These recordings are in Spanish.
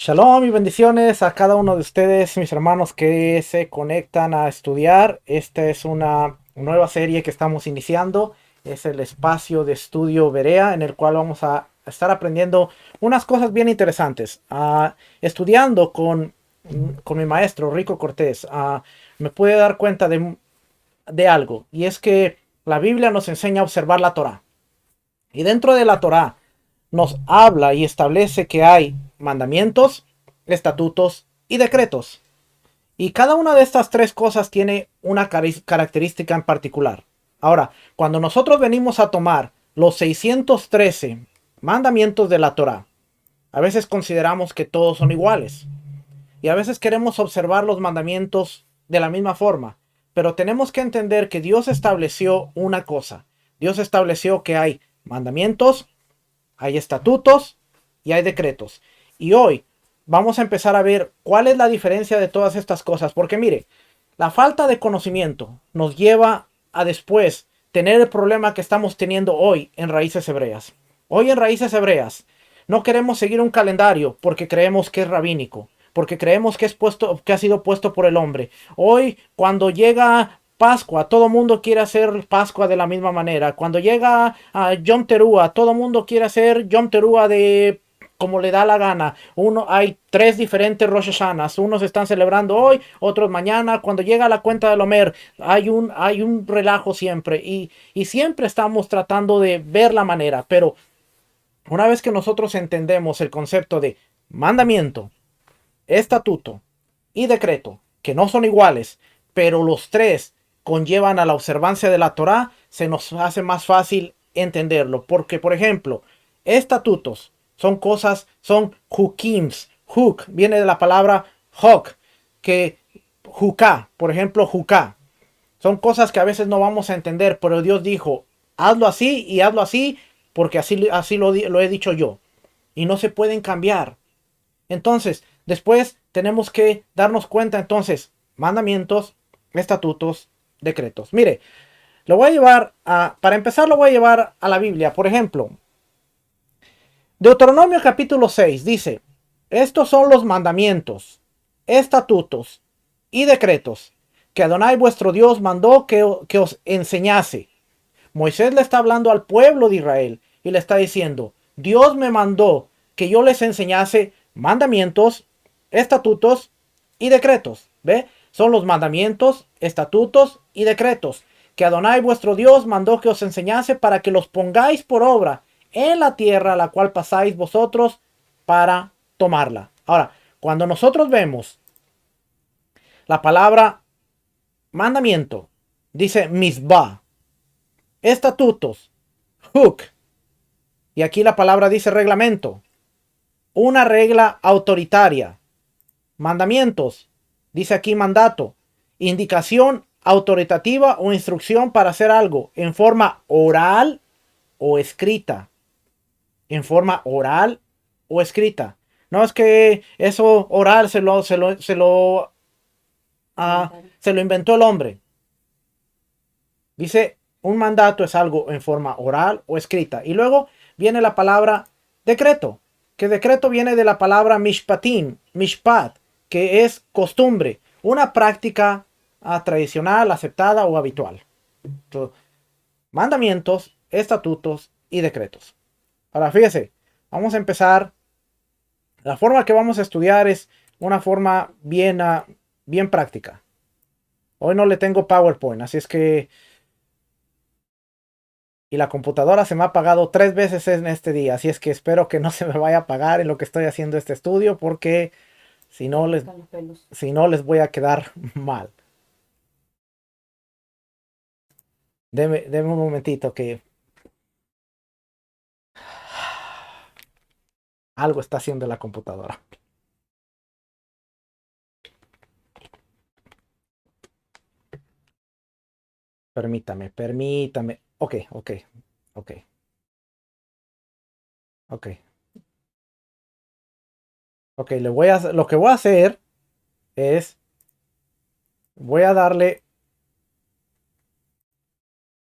Shalom y bendiciones a cada uno de ustedes, mis hermanos que se conectan a estudiar. Esta es una nueva serie que estamos iniciando. Es el espacio de estudio Berea, en el cual vamos a estar aprendiendo unas cosas bien interesantes. Estudiando con mi maestro Rico Cortés, me pude dar cuenta de algo, y es que la Biblia nos enseña a observar la Torá. Y dentro de la Torá nos habla y establece que hay mandamientos, estatutos y decretos. Y cada una de estas tres cosas tiene una característica en particular. Ahora, cuando nosotros venimos a tomar los 613 mandamientos de la Torá, a veces consideramos que todos son iguales. Y a veces queremos observar los mandamientos de la misma forma. Pero tenemos que entender que Dios estableció una cosa. Dios estableció que hay mandamientos, hay estatutos y hay decretos. Y hoy vamos a empezar a ver cuál es la diferencia de todas estas cosas. Porque mire, la falta de conocimiento nos lleva a después tener el problema que estamos teniendo hoy en Raíces Hebreas. Hoy en Raíces Hebreas no queremos seguir un calendario porque creemos que es rabínico, porque creemos que que ha sido puesto por el hombre. Hoy, cuando llega Pascua, todo mundo quiere hacer Pascua de la misma manera. Cuando llega a Yom Teruah, todo mundo quiere hacer Yom Teruah de como le da la gana. Hay tres diferentes Rosh Hashanas. Unos están celebrando hoy, otros mañana. Cuando llega la cuenta del Omer, hay un relajo siempre. Y siempre estamos tratando de ver la manera. Pero una vez que nosotros entendemos el concepto de mandamiento, estatuto y decreto, que no son iguales, pero los tres conllevan a la observancia de la Torá, se nos hace más fácil entenderlo. Porque, por ejemplo, estatutos son hukims. Huk viene de la palabra hok, que juká, por ejemplo, juká. Son cosas que a veces no vamos a entender, pero Dios dijo, hazlo así y hazlo así, porque así lo he dicho yo. Y no se pueden cambiar. Entonces, después tenemos que darnos cuenta, entonces, mandamientos, estatutos, decretos. Mire, para empezar, lo voy a llevar a la Biblia. Por ejemplo, Deuteronomio capítulo 6 dice, estos son los mandamientos, estatutos y decretos que Adonai vuestro Dios mandó que os enseñase. Moisés le está hablando al pueblo de Israel y le está diciendo, Dios me mandó que yo les enseñase mandamientos, estatutos y decretos. ¿Ve? Son los mandamientos, estatutos y decretos que Adonai vuestro Dios mandó que os enseñase para que los pongáis por obra en la tierra a la cual pasáis vosotros para tomarla. Ahora, cuando nosotros vemos la palabra mandamiento, dice misbah, estatutos, huk, y aquí la palabra dice reglamento, una regla autoritaria. Mandamientos, dice aquí mandato, indicación autoritativa o instrucción para hacer algo en forma oral o escrita. En forma oral o escrita. No es que eso oral se lo inventó el hombre. Dice, un mandato es algo en forma oral o escrita. Y luego viene la palabra decreto, que decreto viene de la palabra mishpatim, mishpat, que es costumbre, una práctica tradicional, aceptada o habitual. Entonces, mandamientos, estatutos y decretos. Ahora, fíjese, vamos a empezar. La forma que vamos a estudiar es una forma bien práctica. Hoy no le tengo PowerPoint, así es que y la computadora se me ha apagado 3 veces en este día, así es que espero que no se me vaya a apagar en lo que estoy haciendo este estudio, porque si no les, si no les voy a quedar mal. Deme un momentito que algo está haciendo la computadora. Permítame. Ok, ok, ok. Lo que voy a hacer es, voy a darle,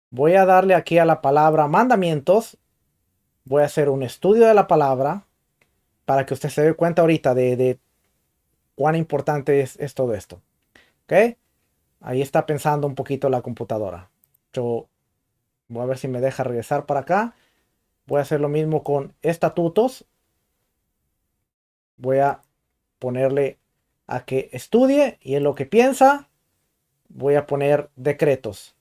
voy a darle aquí a la palabra mandamientos. Voy a hacer un estudio de la palabra para que usted se dé cuenta ahorita de cuán importante es todo esto. ¿Ok? Ahí está pensando un poquito la computadora. Yo voy a ver si me deja regresar para acá. Voy a hacer lo mismo con estatutos. Voy a ponerle a que estudie y en lo que piensa voy a poner decretos.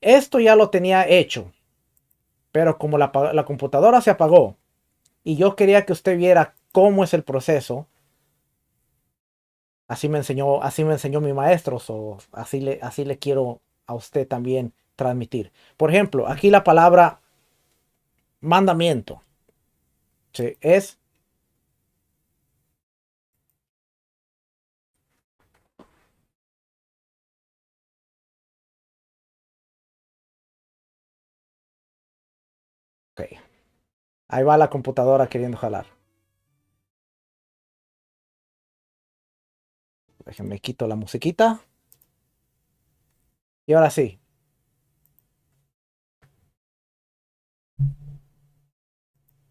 Esto ya lo tenía hecho, pero como la computadora se apagó y yo quería que usted viera cómo es el proceso, así me enseñó mi maestro, o así le quiero a usted también transmitir. Por ejemplo, aquí la palabra mandamiento, ¿sí? Es ok. Ahí va la computadora queriendo jalar. Déjenme quito la musiquita. Y ahora sí,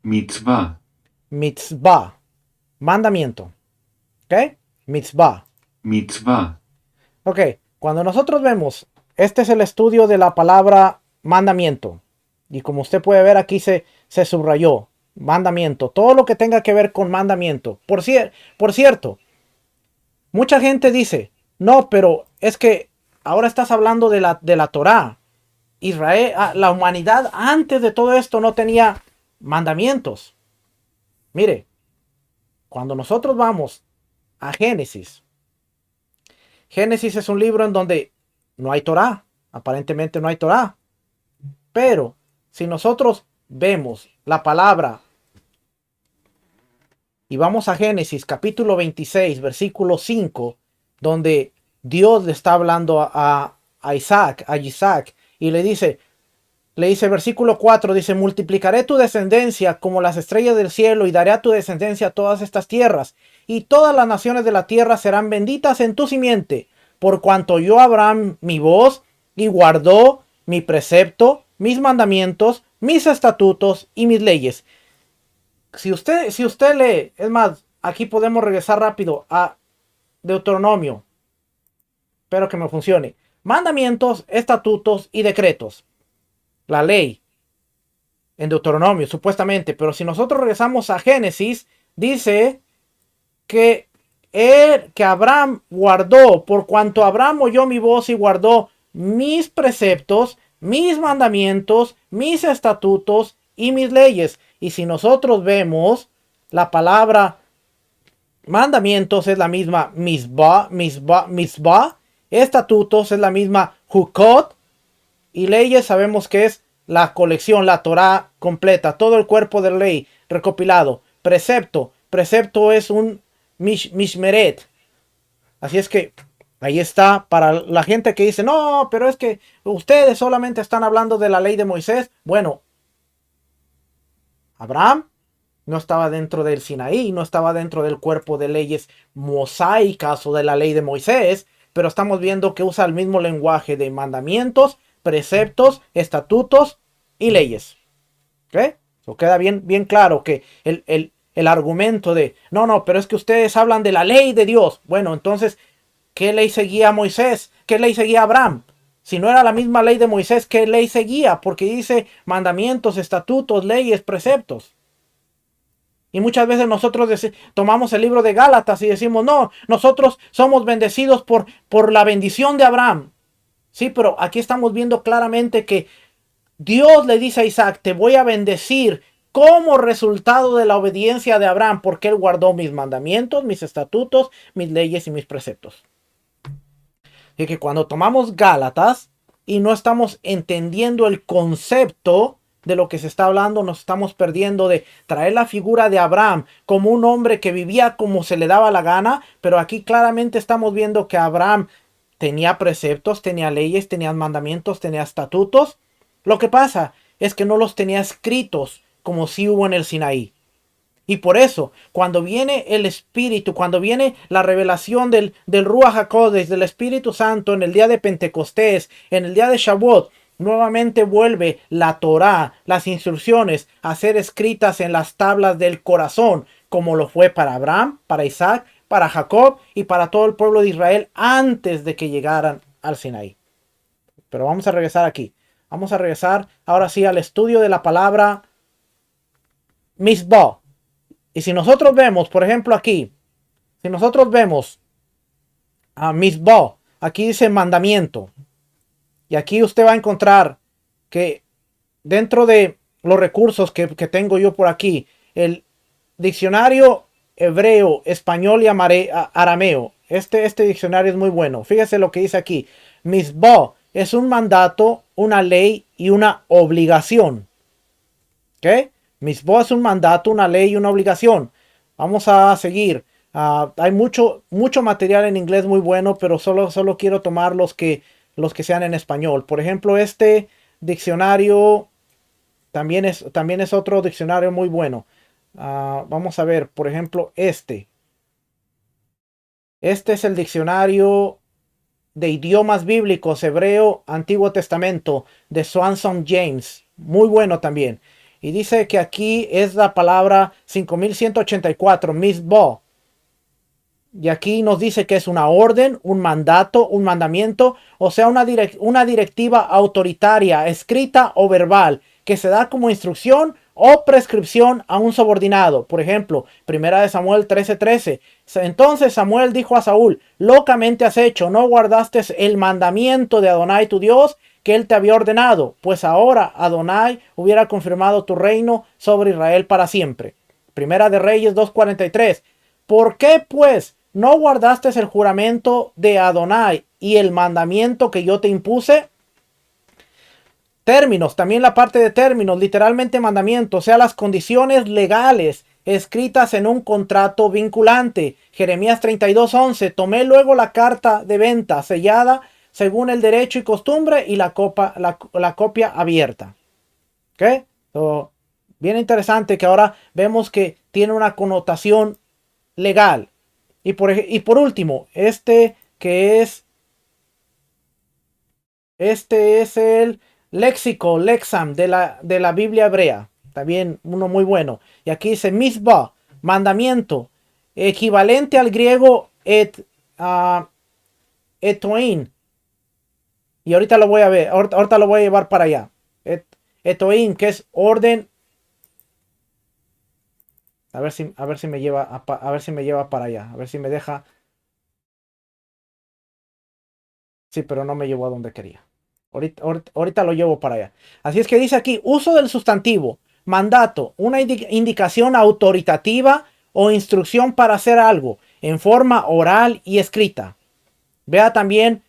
Mitzvah, mitzvah, mandamiento, ¿ok? Mitzvah. mitzvah, Ok, cuando nosotros vemos, este es el estudio de la palabra mandamiento. Y como usted puede ver aquí se subrayó, mandamiento, todo lo que tenga que ver con mandamiento. Por cierto, mucha gente dice, no, pero es que ahora estás hablando de la Torá. Israel, la humanidad antes de todo esto no tenía mandamientos. Mire, cuando nosotros vamos a Génesis, Génesis es un libro en donde no hay Torá, aparentemente no hay Torá, pero si nosotros vemos la palabra y vamos a Génesis capítulo 26, versículo 5, donde Dios le está hablando a Isaac, y le dice versículo 4, dice, multiplicaré tu descendencia como las estrellas del cielo y daré a tu descendencia todas estas tierras, y todas las naciones de la tierra serán benditas en tu simiente, por cuanto yo Abraham mi voz y guardó mi precepto, mis mandamientos, mis estatutos y mis leyes. Si usted lee, es más, aquí podemos regresar rápido a Deuteronomio, espero que me funcione. Mandamientos, estatutos y decretos. La ley en Deuteronomio, supuestamente. Pero si nosotros regresamos a Génesis, dice que Abraham guardó, por cuanto Abraham oyó mi voz y guardó mis preceptos, mis mandamientos, mis estatutos y mis leyes. Y si nosotros vemos la palabra mandamientos es la misma misbah, estatutos es la misma hukot, y leyes sabemos que es la colección, la Torah completa, todo el cuerpo de ley recopilado. Precepto es un mishmeret. Así es que ahí está para la gente que dice, no, pero es que ustedes solamente están hablando de la ley de Moisés. Bueno, Abraham no estaba dentro del Sinaí, no estaba dentro del cuerpo de leyes mosaicas o de la ley de Moisés, pero estamos viendo que usa el mismo lenguaje de mandamientos, preceptos, estatutos y leyes. ¿Ok? Eso queda bien claro que el argumento de, no, pero es que ustedes hablan de la ley de Dios. Bueno, entonces, ¿qué ley seguía Moisés? ¿Qué ley seguía Abraham? Si no era la misma ley de Moisés, ¿qué ley seguía? Porque dice mandamientos, estatutos, leyes, preceptos. Y muchas veces nosotros tomamos el libro de Gálatas y decimos, no, nosotros somos bendecidos por la bendición de Abraham. Sí, pero aquí estamos viendo claramente que Dios le dice a Isaac, te voy a bendecir como resultado de la obediencia de Abraham, porque él guardó mis mandamientos, mis estatutos, mis leyes y mis preceptos. Y que cuando tomamos Gálatas y no estamos entendiendo el concepto de lo que se está hablando, nos estamos perdiendo de traer la figura de Abraham como un hombre que vivía como se le daba la gana, pero aquí claramente estamos viendo que Abraham tenía preceptos, tenía leyes, tenía mandamientos, tenía estatutos. Lo que pasa es que no los tenía escritos como si hubo en el Sinaí. Y por eso, cuando viene el Espíritu, cuando viene la revelación del Ruach HaKodesh, del Espíritu Santo, en el día de Pentecostés, en el día de Shavuot, nuevamente vuelve la Torá, las instrucciones, a ser escritas en las tablas del corazón, como lo fue para Abraham, para Isaac, para Jacob y para todo el pueblo de Israel antes de que llegaran al Sinaí. Pero vamos a regresar aquí. Vamos a regresar ahora sí al estudio de la palabra misbah. Y si nosotros vemos, por ejemplo aquí, si nosotros vemos a misbah, aquí dice mandamiento. Y aquí usted va a encontrar que dentro de los recursos que tengo yo por aquí, el diccionario hebreo, español y arameo. Este diccionario es muy bueno. Fíjese lo que dice aquí. Misbah es un mandato, una ley y una obligación. ¿Ok? Misbah es un mandato, una ley y una obligación. Vamos a seguir. Hay mucho material en inglés muy bueno, pero solo quiero tomar los que sean en español. Por ejemplo, este diccionario también es otro diccionario muy bueno. Vamos a ver, por ejemplo, este. Este es el diccionario de idiomas bíblicos, hebreo, Antiguo Testamento, de Swanson James. Muy bueno también. Y dice que aquí es la palabra 5184, misbah. Y aquí nos dice que es una orden, un mandato, un mandamiento, o sea, una directiva autoritaria, escrita o verbal, que se da como instrucción o prescripción a un subordinado. Por ejemplo, 1 Samuel 13:13. Entonces Samuel dijo a Saúl: locamente has hecho, no guardaste el mandamiento de Adonai tu Dios, que él te había ordenado, pues ahora Adonai hubiera confirmado tu reino sobre Israel para siempre. Primera de Reyes 2:43. ¿Por qué pues no guardaste el juramento de Adonai y el mandamiento que yo te impuse? Términos, también la parte de términos, literalmente mandamiento, o sea, las condiciones legales escritas en un contrato vinculante. Jeremías 32:11. Tomé luego la carta de venta sellada según el derecho y costumbre y la copia abierta. ¿Ok? So, bien interesante que ahora vemos que tiene una connotación legal. Y por último, este es el léxico, lexam de la Biblia hebrea. También uno muy bueno. Y aquí dice misbah, mandamiento, equivalente al griego etoin. Y ahorita lo voy a ver, ahorita lo voy a llevar para allá. Etoin, que es orden. A ver si me lleva a ver si me lleva para allá. A ver si me deja. Sí, pero no me llevó a donde quería. Ahorita lo llevo para allá. Así es que dice aquí, uso del sustantivo, mandato, una indicación autoritativa o instrucción para hacer algo en forma oral y escrita. Vea también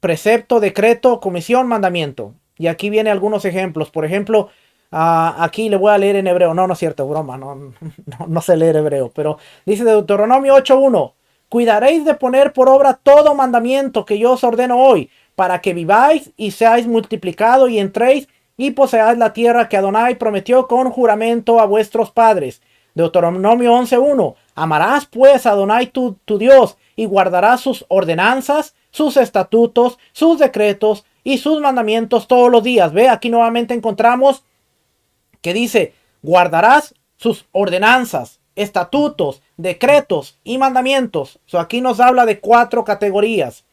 precepto, decreto, comisión, mandamiento. Y aquí vienen algunos ejemplos. Por ejemplo, aquí le voy a leer en hebreo. No, no es cierto, broma. No sé leer hebreo. Pero dice Deuteronomio 8:1. Cuidaréis de poner por obra todo mandamiento que yo os ordeno hoy, para que viváis y seáis multiplicados y entréis y poseáis la tierra que Adonai prometió con juramento a vuestros padres. Deuteronomio 11:1. Amarás pues a Adonai tu Dios y guardarás sus ordenanzas, sus estatutos, sus decretos y sus mandamientos todos los días. Ve, aquí nuevamente encontramos que dice, guardarás sus ordenanzas, estatutos, decretos y mandamientos. Aquí nos habla de 4 categorías.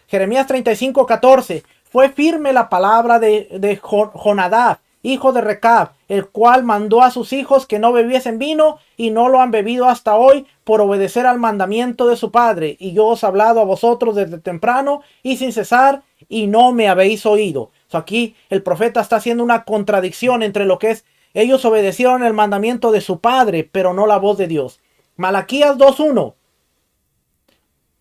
Jeremías 35:14. Fue firme la palabra de Jonadab, hijo de Recab, el cual mandó a sus hijos que no bebiesen vino y no lo han bebido hasta hoy por obedecer al mandamiento de su padre. Y yo os he hablado a vosotros desde temprano y sin cesar y no me habéis oído. Aquí el profeta está haciendo una contradicción entre lo que es, ellos obedecieron el mandamiento de su padre, pero no la voz de Dios. Malaquías 2:1.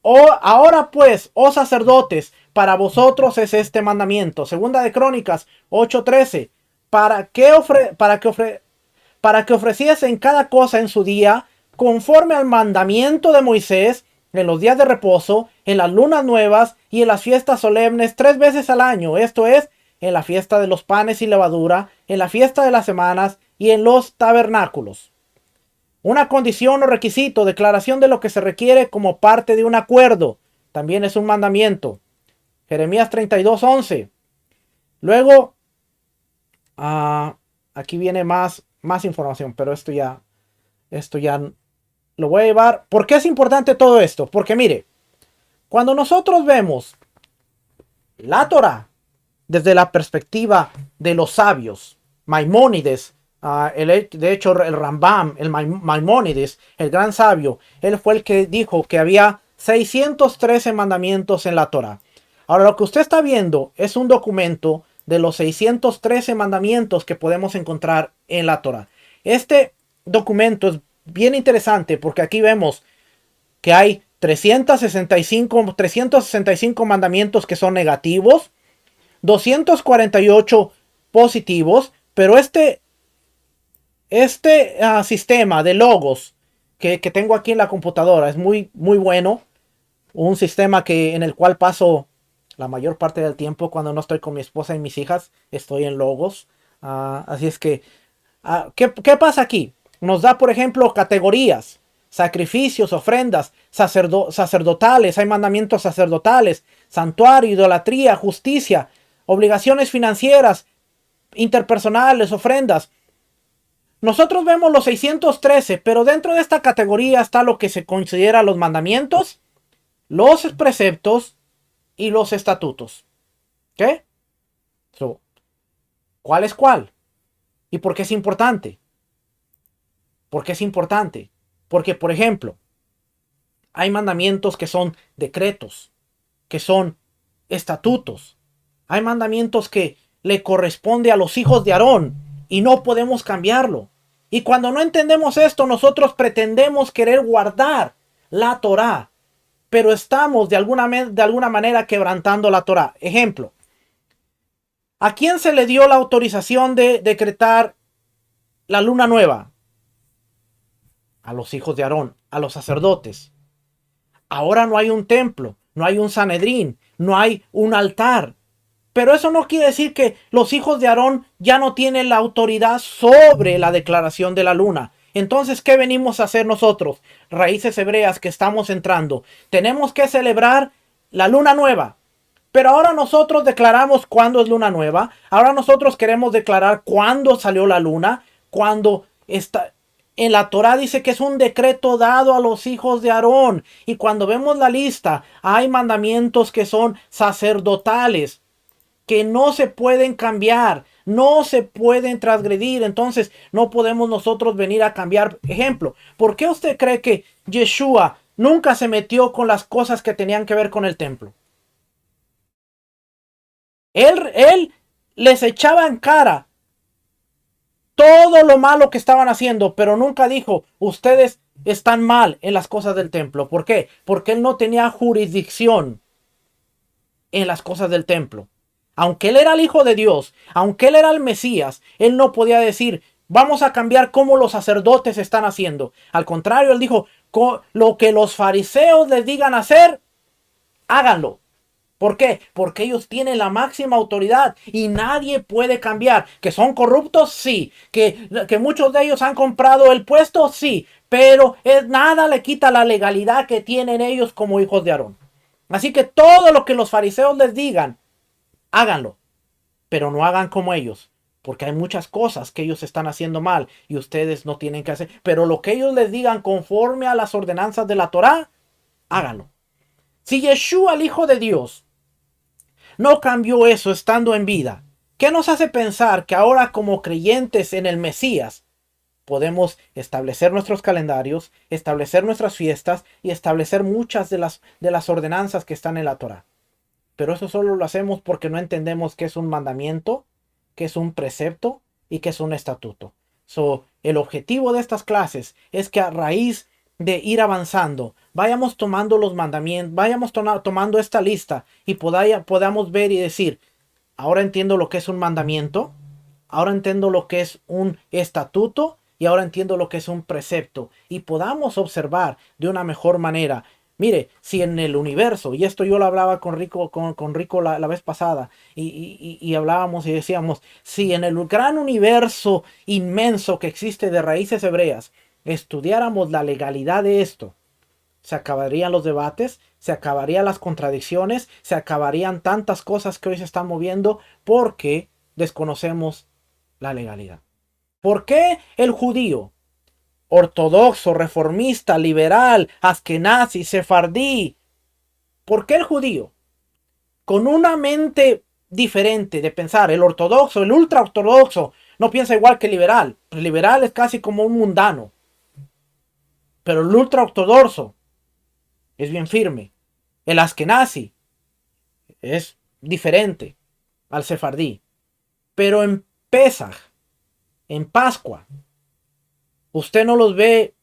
Ahora pues, oh sacerdotes, para vosotros es este mandamiento. Segunda de Crónicas 8:13. Para que ofreciesen cada cosa en su día, conforme al mandamiento de Moisés, en los días de reposo, en las lunas nuevas y en las fiestas solemnes 3 veces al año. Esto es, en la fiesta de los panes y levadura, en la fiesta de las semanas y en los tabernáculos. Una condición o requisito, declaración de lo que se requiere como parte de un acuerdo. También es un mandamiento. Jeremías 32:11. Luego, aquí viene más información, pero esto ya lo voy a llevar. ¿Por qué es importante todo esto? Porque mire, cuando nosotros vemos la Torá desde la perspectiva de los sabios, Maimónides, de hecho el Rambam, el Maimónides, el gran sabio, él fue el que dijo que había 613 mandamientos en la Torá. Ahora lo que usted está viendo es un documento de los 613 mandamientos que podemos encontrar en la Torá. Este documento es bien interesante porque aquí vemos que hay 365 mandamientos que son negativos, 248 positivos, pero este sistema de logos que tengo aquí en la computadora es muy bueno. Un sistema en el cual paso la mayor parte del tiempo cuando no estoy con mi esposa y mis hijas, estoy en logos. Así es que, ¿qué pasa aquí? Nos da, por ejemplo, categorías, sacrificios, ofrendas, sacerdotales, hay mandamientos sacerdotales, santuario, idolatría, justicia, obligaciones financieras, interpersonales, ofrendas. Nosotros vemos los 613, pero dentro de esta categoría está lo que se considera los mandamientos, los preceptos y los estatutos. ¿Qué? ¿Cuál es cuál? ¿Y por qué es importante? ¿Por qué es importante? Porque, por ejemplo, hay mandamientos que son decretos, que son estatutos. Hay mandamientos que le corresponde a los hijos de Aarón y no podemos cambiarlo. Y cuando no entendemos esto, nosotros pretendemos querer guardar la Torá, pero estamos de alguna manera quebrantando la Torá. Ejemplo, ¿a quién se le dio la autorización de decretar la luna nueva? A los hijos de Aarón, a los sacerdotes. Ahora no hay un templo, no hay un Sanedrín, no hay un altar. Pero eso no quiere decir que los hijos de Aarón ya no tienen la autoridad sobre la declaración de la luna. Entonces, ¿qué venimos a hacer nosotros, raíces hebreas que estamos entrando? Tenemos que celebrar la luna nueva. Pero ahora nosotros declaramos cuándo es luna nueva. Ahora nosotros queremos declarar cuándo salió la luna. Cuando está... En la Torá dice que es un decreto dado a los hijos de Aarón. Y cuando vemos la lista, hay mandamientos que son sacerdotales, que no se pueden cambiar, no se pueden transgredir. Entonces no podemos nosotros venir a cambiar. Ejemplo, ¿por qué usted cree que Yeshua nunca se metió con las cosas que tenían que ver con el templo? Él les echaba en cara todo lo malo que estaban haciendo, pero nunca dijo, ustedes están mal en las cosas del templo. ¿Por qué? Porque él no tenía jurisdicción en las cosas del templo. Aunque él era el Hijo de Dios, aunque él era el Mesías, él no podía decir, vamos a cambiar cómo los sacerdotes están haciendo. Al contrario, él dijo, lo que los fariseos les digan hacer, háganlo. ¿Por qué? Porque ellos tienen la máxima autoridad y nadie puede cambiar. ¿Que son corruptos? Sí. ¿Que muchos de ellos han comprado el puesto? Sí. Pero nada le quita la legalidad que tienen ellos como hijos de Aarón. Así que todo lo que los fariseos les digan, háganlo. Pero no hagan como ellos. Porque hay muchas cosas que ellos están haciendo mal y ustedes no tienen que hacer. Pero lo que ellos les digan conforme a las ordenanzas de la Torá, háganlo. Si Yeshua, el Hijo de Dios, no cambió eso estando en vida, ¿qué nos hace pensar que ahora como creyentes en el Mesías podemos establecer nuestros calendarios, establecer nuestras fiestas y establecer muchas de las ordenanzas que están en la Torá? Pero eso solo lo hacemos porque no entendemos qué es un mandamiento, qué es un precepto y qué es un estatuto. El objetivo de estas clases es que a raíz de ir avanzando, vayamos tomando los mandamientos, vayamos tomando esta lista y podamos ver y decir, ahora entiendo lo que es un mandamiento, ahora entiendo lo que es un estatuto y ahora entiendo lo que es un precepto y podamos observar de una mejor manera. Mire, si en el universo, y esto yo lo hablaba con Rico, con Rico la vez pasada, y hablábamos y decíamos, si en el gran universo inmenso que existe de raíces hebreas, estudiáramos la legalidad de esto, se acabarían los debates, se acabarían las contradicciones, se acabarían tantas cosas que hoy se están moviendo porque desconocemos la legalidad. ¿Por qué el judío ortodoxo, reformista, liberal, askenazi, sefardí. ¿Por qué el judío? Con una mente diferente de pensar, el ortodoxo, el ultra ortodoxo, no piensa igual que el liberal. El liberal es casi como un mundano. Pero el ultra ortodoxo es bien firme. El askenazi es diferente al sefardí. Pero en Pesaj, en Pascua, usted no los ve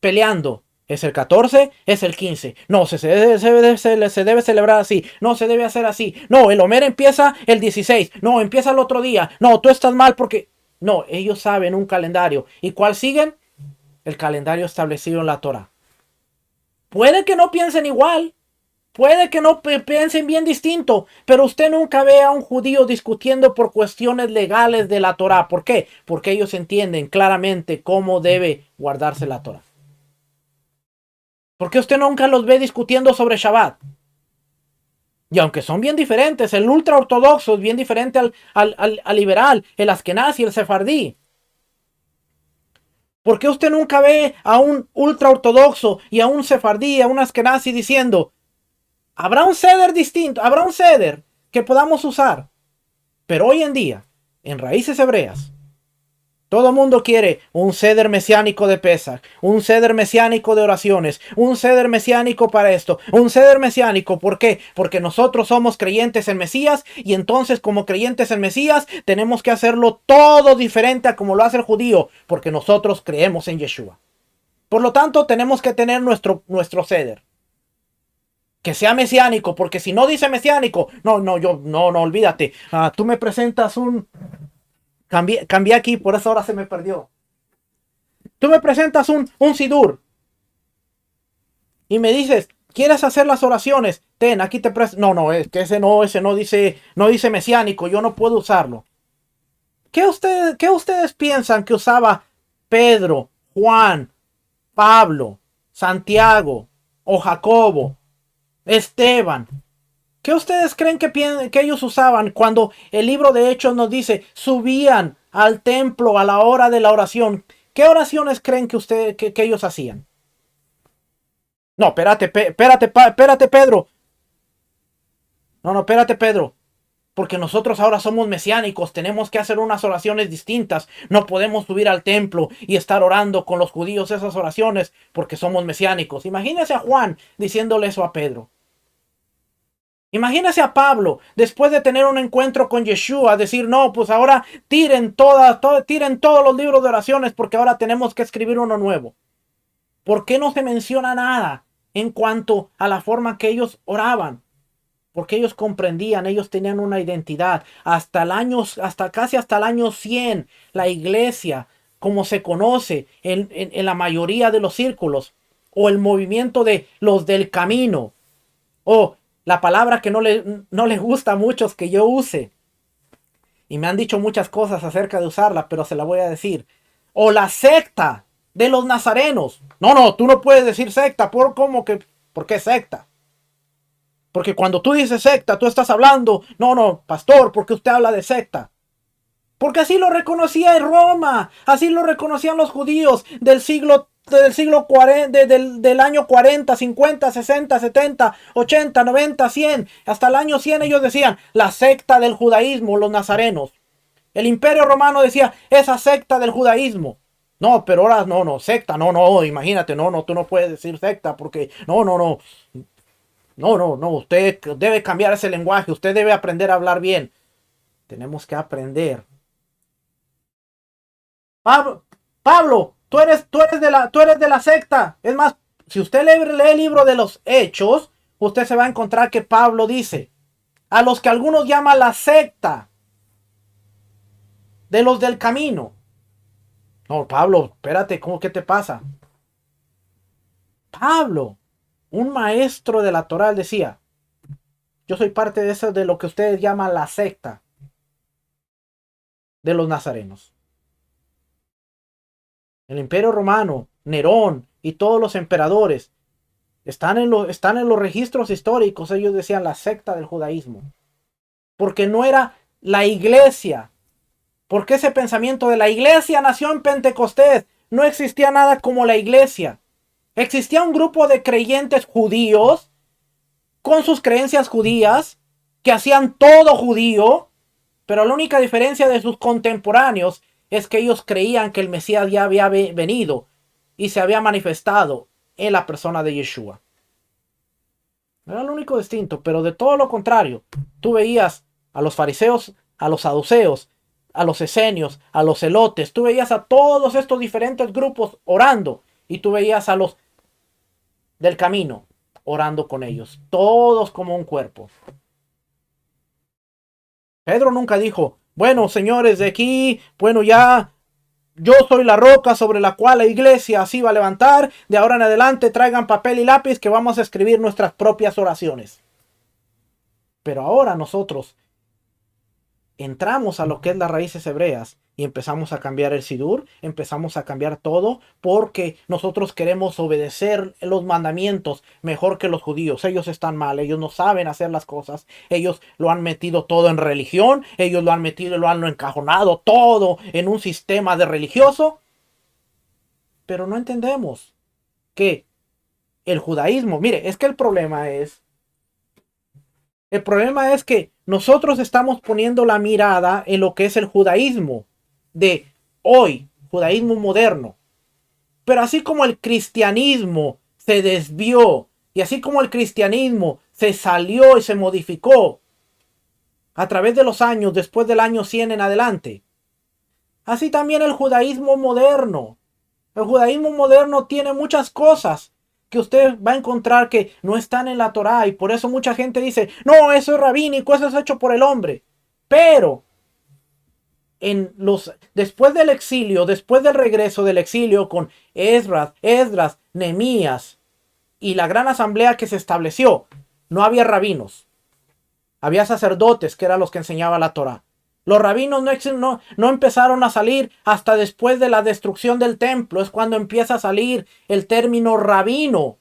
peleando. ¿Es el 14? ¿Es el 15? No, se debe celebrar así. No, se debe hacer así. No, el Omer empieza el 16. No, empieza el otro día. No, tú estás mal porque... No, ellos saben un calendario. ¿Y cuál siguen? El calendario establecido en la Torah. Puede que no piensen igual. Puede que no piensen bien distinto, pero usted nunca ve a un judío discutiendo por cuestiones legales de la Torah. ¿Por qué? Porque ellos entienden claramente cómo debe guardarse la Torah. ¿Por qué usted nunca los ve discutiendo sobre Shabbat? Y aunque son bien diferentes, el ultra ortodoxo es bien diferente al liberal, el askenazi, el sefardí. ¿Por qué usted nunca ve a un ultra ortodoxo y a un sefardí, a un askenazi diciendo: habrá un ceder distinto, habrá un ceder que podamos usar? Pero hoy en día, en Raíces Hebreas, todo el mundo quiere un ceder mesiánico de Pesaj, un ceder mesiánico de oraciones, un ceder mesiánico para esto, un ceder mesiánico. ¿Por qué? Porque nosotros somos creyentes en Mesías y entonces como creyentes en Mesías tenemos que hacerlo todo diferente a como lo hace el judío, porque nosotros creemos en Yeshua. Por lo tanto, tenemos que tener nuestro ceder. Que sea mesiánico, porque si no dice mesiánico, no, olvídate. Tú me presentas un... Cambié aquí, por eso ahora se me perdió. Tú me presentas un sidur y me dices: ¿quieres hacer las oraciones? Ten, aquí te presento. No, es que ese no dice mesiánico, yo no puedo usarlo. ¿Qué ustedes piensan que usaba Pedro, Juan, Pablo, Santiago o Jacobo, Esteban? ¿Qué ustedes creen que ellos usaban cuando el libro de Hechos nos dice subían al templo a la hora de la oración? ¿Qué oraciones creen que ellos hacían? No, espérate, Pedro. No, espérate, Pedro. Porque nosotros ahora somos mesiánicos, tenemos que hacer unas oraciones distintas. No podemos subir al templo y estar orando con los judíos esas oraciones porque somos mesiánicos. Imagínese a Juan diciéndole eso a Pedro. Imagínese a Pablo, después de tener un encuentro con Yeshua, decir: no, pues ahora tiren todos los libros de oraciones porque ahora tenemos que escribir uno nuevo. ¿Por qué no se menciona nada en cuanto a la forma que ellos oraban? Porque ellos comprendían, ellos tenían una identidad. Casi hasta el año 100, la iglesia, como se conoce en la mayoría de los círculos, o el movimiento de los del camino, o la palabra que no le gusta a muchos que yo use, y me han dicho muchas cosas acerca de usarla, pero se la voy a decir, o la secta de los nazarenos. No, tú no puedes decir secta. ¿Por qué secta? Porque cuando tú dices secta, tú estás hablando, no, pastor, porque usted habla de secta. Porque así lo reconocía en Roma, así lo reconocían los judíos del siglo 40, del año 40, 50, 60, 70, 80, 90, 100, hasta el año 100 ellos decían: la secta del judaísmo, los nazarenos. El Imperio Romano decía: esa secta del judaísmo. No, pero ahora no, secta, no, imagínate, no, tú no puedes decir secta porque no, usted debe cambiar ese lenguaje, usted debe aprender a hablar bien. Tenemos que aprender. Pablo, tú eres de la secta. Es más, si usted lee el libro de los Hechos, usted se va a encontrar que Pablo dice: a los que algunos llaman la secta de los del camino. No, Pablo, espérate, ¿qué te pasa? Pablo, un maestro de la Torá, decía: yo soy parte de eso, de lo que ustedes llaman la secta de los nazarenos. El Imperio Romano, Nerón y todos los emperadores están en los registros históricos. Ellos decían la secta del judaísmo. Porque no era la iglesia. Porque ese pensamiento de la iglesia nació en Pentecostés. no existía nada como la iglesia. Existía un grupo de creyentes judíos con sus creencias judías que hacían todo judío, pero la única diferencia de sus contemporáneos es que ellos creían que el Mesías ya había venido y se había manifestado en la persona de Yeshua. Era lo único distinto, pero de todo lo contrario, tú veías a los fariseos, a los saduceos, a los esenios, a los celotes, tú veías a todos estos diferentes grupos orando y tú veías a los del camino orando con ellos, todos como un cuerpo. Pedro nunca dijo, bueno, señores de aquí, bueno, ya yo soy la roca sobre la cual la iglesia se va a levantar, de ahora en adelante traigan papel y lápiz que vamos a escribir nuestras propias oraciones. Pero ahora nosotros entramos a lo que es las raíces hebreas y empezamos a cambiar el sidur, empezamos a cambiar todo porque nosotros queremos obedecer los mandamientos mejor que los judíos. Ellos están mal, ellos no saben hacer las cosas, ellos lo han metido todo en religión, ellos lo han metido, lo han encajonado todo en un sistema de religioso, pero no entendemos que el judaísmo, mire, es que el problema es que nosotros estamos poniendo la mirada en lo que es el judaísmo de hoy, judaísmo moderno. Pero así como el cristianismo se desvió y así como el cristianismo se salió y se modificó a través de los años, después del año 100 en adelante, así también el judaísmo moderno. El judaísmo moderno tiene muchas cosas que usted va a encontrar que no están en la Torá y por eso mucha gente dice, no, eso es rabínico, eso es hecho por el hombre. Pero después del exilio, después del regreso del exilio con Esdras, Nehemías y la gran asamblea que se estableció, no había rabinos. Había sacerdotes que eran los que enseñaban la Torá. Los rabinos no empezaron a salir hasta después de la destrucción del templo. Es cuando empieza a salir el término rabino.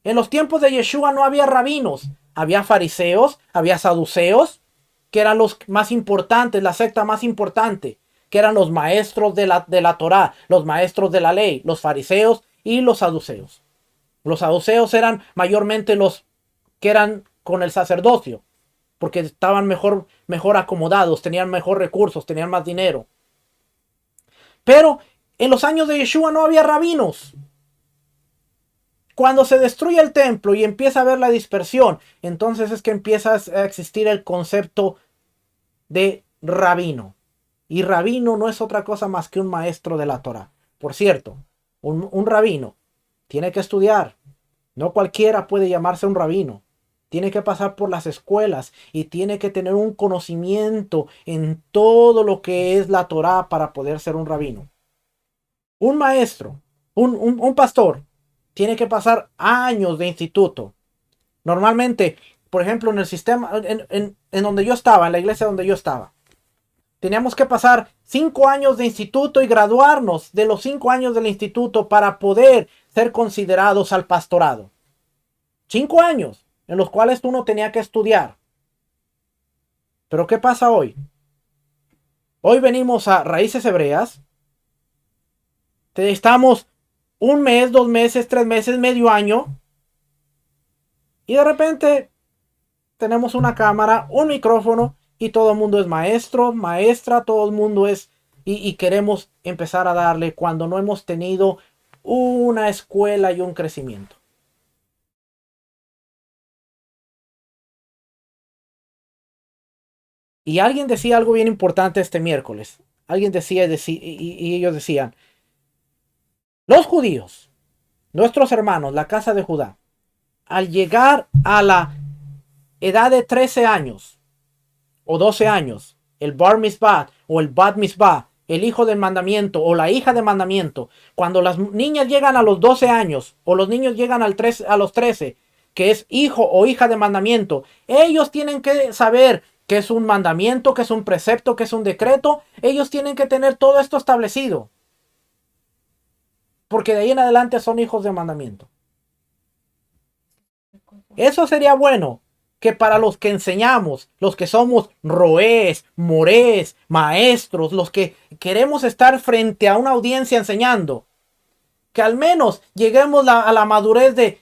En los tiempos de Yeshua no había rabinos. Había fariseos, había saduceos, que eran los más importantes, la secta más importante, que eran los maestros de la Torá, los maestros de la ley, los fariseos y los saduceos. Los saduceos eran mayormente los que eran con el sacerdocio, porque estaban mejor acomodados, tenían mejor recursos, tenían más dinero. Pero en los años de Yeshua no había rabinos. Cuando se destruye el templo y empieza a haber la dispersión, entonces es que empieza a existir el concepto de rabino. Y rabino no es otra cosa más que un maestro de la Torá. Por cierto, un rabino tiene que estudiar. No cualquiera puede llamarse un rabino. Tiene que pasar por las escuelas y tiene que tener un conocimiento en todo lo que es la Torá para poder ser un rabino. Un maestro, un pastor, tiene que pasar años de instituto. Normalmente, por ejemplo, en el sistema, en donde yo estaba, en la iglesia donde yo estaba, teníamos que pasar 5 años de instituto y graduarnos de los 5 años del instituto para poder ser considerados al pastorado. 5 años en los cuales uno tenía que estudiar. Pero ¿qué pasa hoy? Hoy venimos a Raíces Hebreas. Estamos 1 mes, 2 meses, 3 meses, medio año. Y de repente tenemos una cámara, un micrófono y todo el mundo es maestro, maestra, todo el mundo es... Y queremos empezar a darle cuando no hemos tenido una escuela y un crecimiento. Y alguien decía algo bien importante este miércoles. Alguien decía y ellos decían, los judíos, nuestros hermanos, la casa de Judá, al llegar a la edad de 13 años o 12 años, el bar mitzvah o el bat mitzvah, el hijo del mandamiento o la hija del mandamiento, cuando las niñas llegan a los 12 años o los niños llegan a los 13, que es hijo o hija de mandamiento, ellos tienen que saber que es un mandamiento, que es un precepto, que es un decreto. Ellos tienen que tener todo esto establecido. Porque de ahí en adelante son hijos de mandamiento. Eso sería bueno que para los que enseñamos, los que somos roés, morés, maestros, los que queremos estar frente a una audiencia enseñando, que al menos lleguemos a la madurez de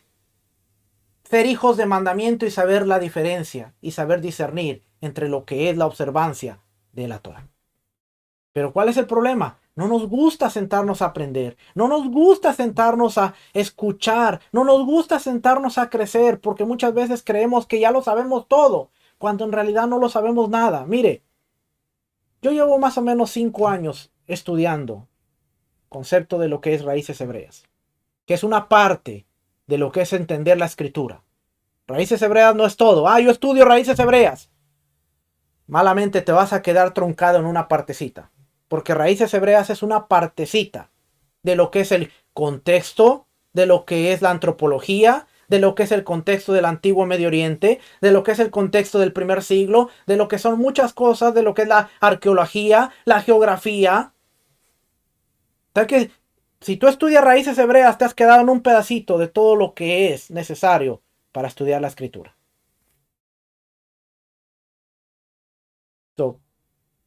ser hijos de mandamiento y saber la diferencia y saber discernir entre lo que es la observancia de la Torah. Pero ¿cuál es el problema? No nos gusta sentarnos a aprender, no nos gusta sentarnos a escuchar, no nos gusta sentarnos a crecer, porque muchas veces creemos que ya lo sabemos todo, cuando en realidad no lo sabemos nada. Mire, yo llevo más o menos 5 años estudiando concepto de lo que es raíces hebreas, que es una parte de lo que es entender la escritura. Raíces hebreas no es todo. Yo estudio raíces hebreas. Malamente te vas a quedar truncado en una partecita. Porque raíces hebreas es una partecita de lo que es el contexto, de lo que es la antropología, de lo que es el contexto del antiguo Medio Oriente, de lo que es el contexto del primer siglo, de lo que son muchas cosas, de lo que es la arqueología, la geografía. O sea que si tú estudias raíces hebreas, te has quedado en un pedacito de todo lo que es necesario para estudiar la escritura. So,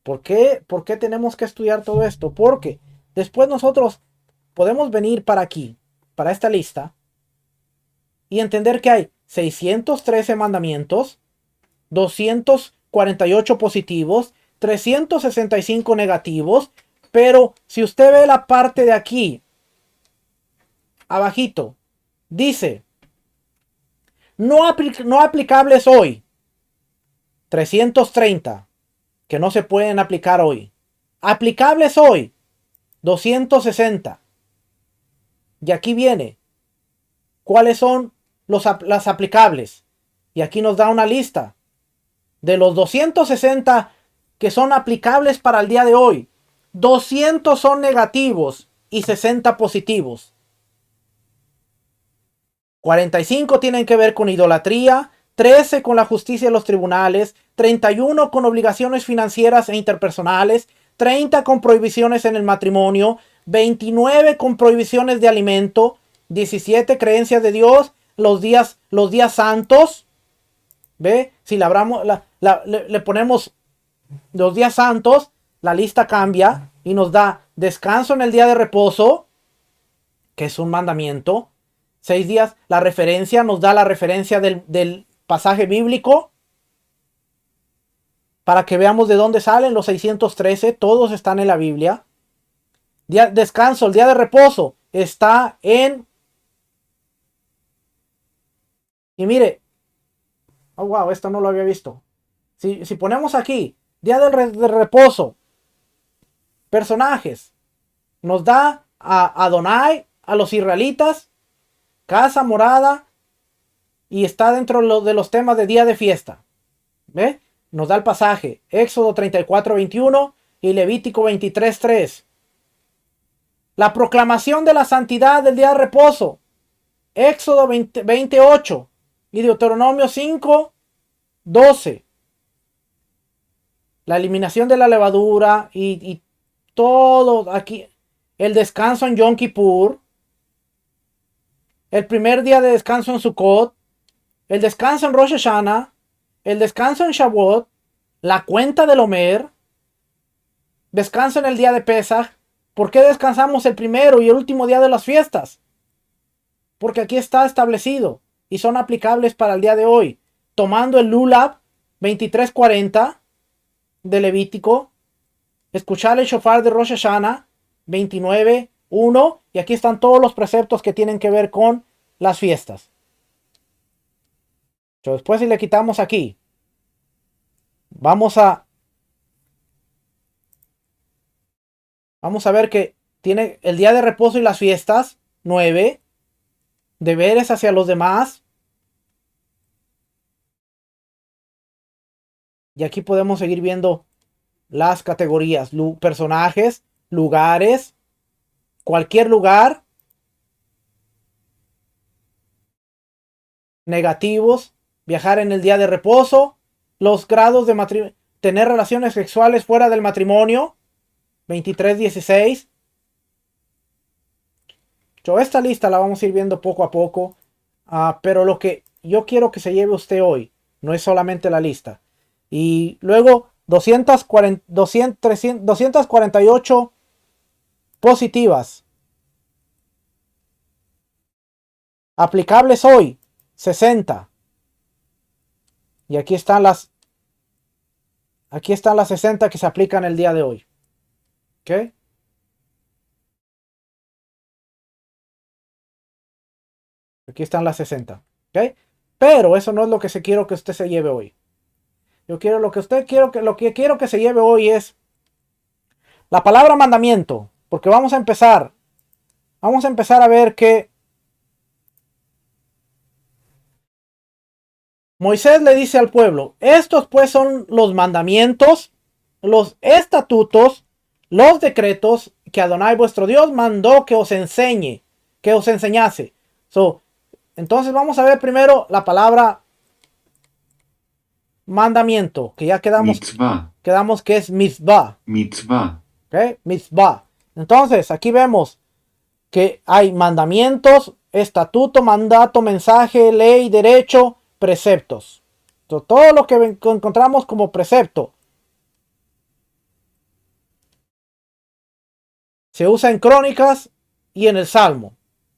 ¿por qué tenemos que estudiar todo esto? Porque después nosotros podemos venir para aquí, para esta lista, y entender que hay 613 mandamientos, 248 positivos, 365 negativos, pero si usted ve la parte de aquí, abajito, dice, no aplicables hoy, 330, que no se pueden aplicar hoy. Aplicables hoy, 260. Y aquí viene, ¿cuáles son las aplicables? Y aquí nos da una lista de los 260 que son aplicables para el día de hoy. 200 son negativos y 60 positivos. 45 tienen que ver con idolatría, 13 con la justicia de los tribunales, 31 con obligaciones financieras e interpersonales, 30 con prohibiciones en el matrimonio, 29 con prohibiciones de alimento, 17 creencias de Dios, los días santos. ¿Ve? Si le ponemos los días santos, la lista cambia y nos da descanso en el día de reposo, que es un mandamiento. 6 días, la referencia nos da la referencia del pasaje bíblico para que veamos de dónde salen los 613. Todos están en la Biblia. Descanso, el día de reposo está en... Y mire, oh wow, esto no lo había visto. Si ponemos aquí, día de reposo, personajes, nos da a Adonai, a los israelitas, casa, morada, y está dentro de los temas de día de fiesta. ¿Ve? Nos da el pasaje, Éxodo 34:21 y Levítico 23:3. La proclamación de la santidad del día de reposo, Éxodo 28 y Deuteronomio 5:12. La eliminación de la levadura y todo aquí. El descanso en Yom Kippur. El primer día de descanso en Sukkot. El descanso en Rosh Hashanah. El descanso en Shavuot. La cuenta del Omer. Descanso en el día de Pesach. ¿Por qué descansamos el primero y el último día de las fiestas? Porque aquí está establecido y son aplicables para el día de hoy. Tomando el Lulav 23:40 de Levítico. Escuchar el shofar de Rosh Hashanah 29:1. Y aquí están todos los preceptos que tienen que ver con las fiestas. Después, si le quitamos aquí, vamos a ver que tiene el día de reposo y las fiestas 9. Deberes hacia los demás. Y aquí podemos seguir viendo las categorías, personajes, lugares, cualquier lugar, negativos, viajar en el día de reposo, los grados de matrimonio, tener relaciones sexuales fuera del matrimonio, 23:16. Esta lista la vamos a ir viendo poco a poco, pero lo que yo quiero que se lleve usted hoy no es solamente la lista. Y luego 248 positivas. Aplicables hoy, 60. Y aquí están las 60 que se aplican el día de hoy. ¿Ok? Aquí están las 60. ¿Ok? Pero eso no es lo que quiero que usted se lleve hoy. Lo que quiero que se lleve hoy es la palabra mandamiento. Porque vamos a empezar a ver que Moisés le dice al pueblo, estos pues son los mandamientos, los estatutos, los decretos que Adonai vuestro Dios mandó que os enseñase. Entonces vamos a ver primero la palabra mandamiento, que ya quedamos que es mitzvah. Mitzvah. ¿Okay? Mitzvah. Entonces aquí vemos que hay mandamientos, estatuto, mandato, mensaje, ley, derecho, preceptos. Todo lo que encontramos como precepto se usa en Crónicas y en el Salmo.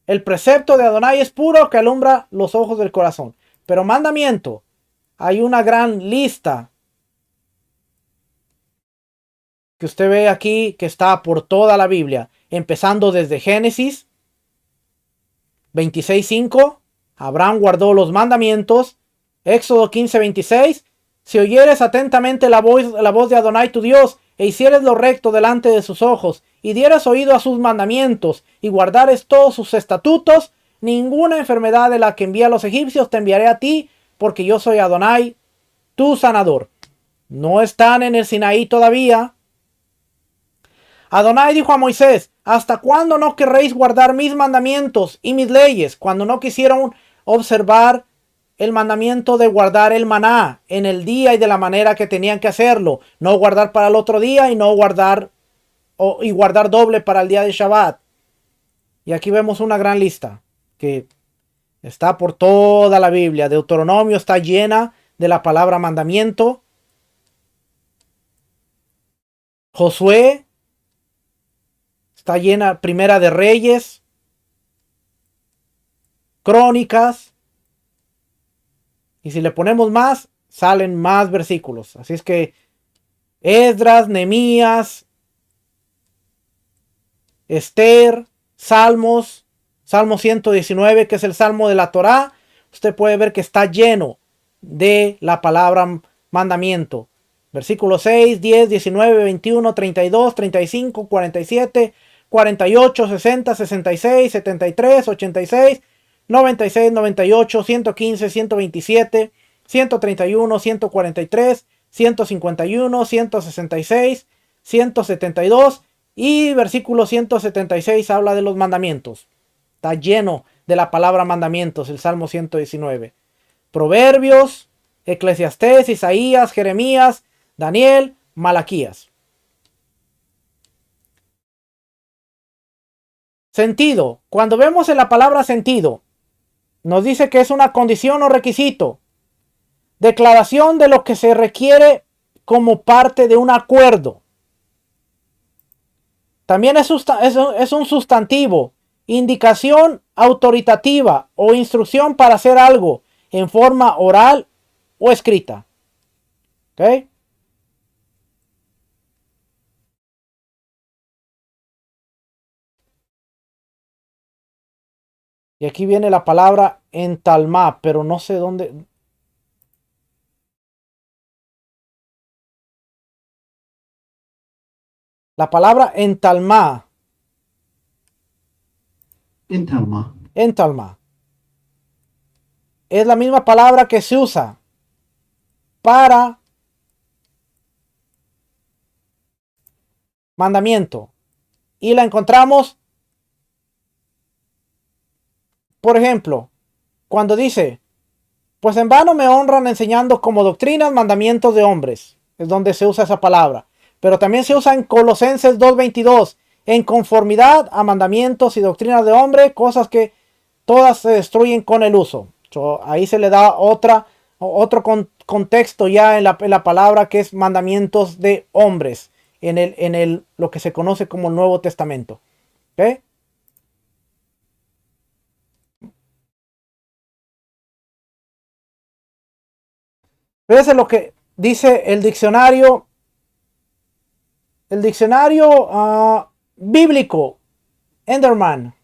El precepto de Adonai es puro que alumbra los ojos del corazón. Pero mandamiento, hay una gran lista que usted ve aquí que está por toda la Biblia, empezando desde Génesis 26:5. Abraham guardó los mandamientos. Éxodo 15:26. Si oyeres atentamente la voz de Adonai tu Dios, e hicieres lo recto delante de sus ojos, y dieras oído a sus mandamientos, y guardares todos sus estatutos, ninguna enfermedad de la que envía a los egipcios te enviaré a ti, porque yo soy Adonai, tu sanador. No están en el Sinaí todavía. Adonai dijo a Moisés, ¿hasta cuándo no querréis guardar mis mandamientos y mis leyes? Cuando no quisieron observar el mandamiento de guardar el maná en el día y de la manera que tenían que hacerlo. No guardar para el otro día y no guardar y guardar doble para el día de Shabbat. Y aquí vemos una gran lista que está por toda la Biblia. Deuteronomio está llena de la palabra mandamiento. Josué está llena, Primera de Reyes, Crónicas, y si le ponemos más, salen más versículos. Así es que Esdras, Nehemías, Esther, Salmos, Salmo 119, que es el Salmo de la Torá, usted puede ver que está lleno de la palabra mandamiento. Versículos 6, 10, 19, 21, 32, 35, 47, 48, 60, 66, 73, 86, 96, 98, 115, 127, 131, 143, 151, 166, 172 y versículo 176 habla de los mandamientos. Está lleno de la palabra mandamientos el Salmo 119. Proverbios, Eclesiastés, Isaías, Jeremías, Daniel, Malaquías. Sentido. Cuando vemos en la palabra sentido, nos dice que es una condición o requisito. Declaración de lo que se requiere como parte de un acuerdo. También es un sustantivo. Indicación autoritativa o instrucción para hacer algo en forma oral o escrita. ¿Ok? Y aquí viene la palabra entalmá, pero no sé dónde. La palabra entalmá. Entalmá. Es la misma palabra que se usa para mandamiento. Y la encontramos, por ejemplo, cuando dice, pues en vano me honran enseñando como doctrinas mandamientos de hombres. Es donde se usa esa palabra. Pero también se usa en Colosenses 2:22. En conformidad a mandamientos y doctrinas de hombre, cosas que todas se destruyen con el uso. Ahí se le da otra otro contexto ya en la palabra, que es mandamientos de hombres, lo que se conoce como el Nuevo Testamento. ¿Ok? Fíjense lo que dice el diccionario bíblico, Enderman.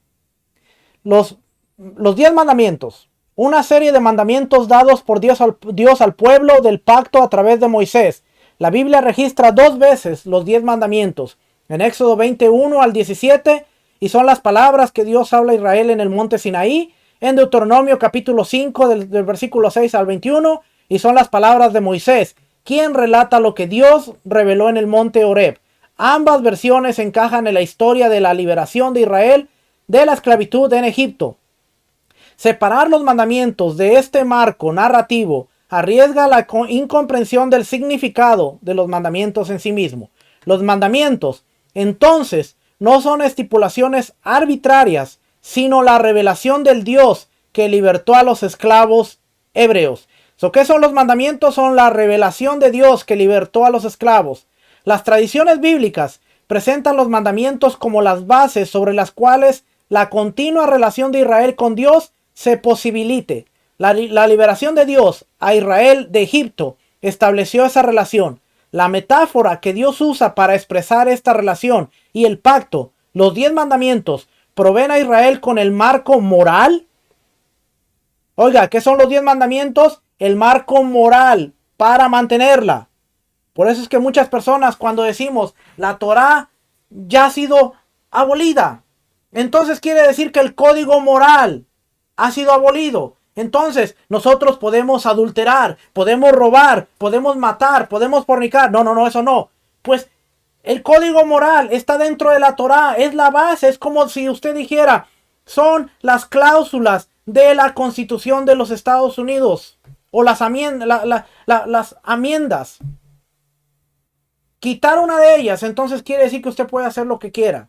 Los, los 10 mandamientos. Una serie de mandamientos dados por Dios al pueblo del pacto a través de Moisés. La Biblia registra 2 veces los 10 mandamientos. En Éxodo 21 al 17. Y son las palabras que Dios habla a Israel en el monte Sinaí. En Deuteronomio capítulo 5 del versículo 6 al 21. Y son las palabras de Moisés, quien relata lo que Dios reveló en el monte Horeb. Ambas versiones encajan en la historia de la liberación de Israel de la esclavitud en Egipto. Separar los mandamientos de este marco narrativo arriesga la incomprensión del significado de los mandamientos en sí mismo. Los mandamientos, entonces, no son estipulaciones arbitrarias, sino la revelación del Dios que libertó a los esclavos hebreos. ¿Qué son los mandamientos? Son la revelación de Dios que libertó a los esclavos. Las tradiciones bíblicas presentan los mandamientos como las bases sobre las cuales la continua relación de Israel con Dios se posibilite. La liberación de Dios a Israel de Egipto estableció esa relación. La metáfora que Dios usa para expresar esta relación y el pacto, los 10 mandamientos, proveen a Israel con el marco moral. Oiga, ¿qué son los 10 mandamientos? El marco moral para mantenerla. Por eso es que muchas personas, cuando decimos la Torá ya ha sido abolida, entonces quiere decir que el código moral ha sido abolido. Entonces nosotros podemos adulterar, podemos robar, podemos matar, podemos fornicar. No, eso no. Pues el código moral está dentro de la Torá, es la base. Es como si usted dijera, son las cláusulas de la Constitución de los Estados Unidos o las amiendas. Quitar una de ellas, entonces quiere decir que usted puede hacer lo que quiera.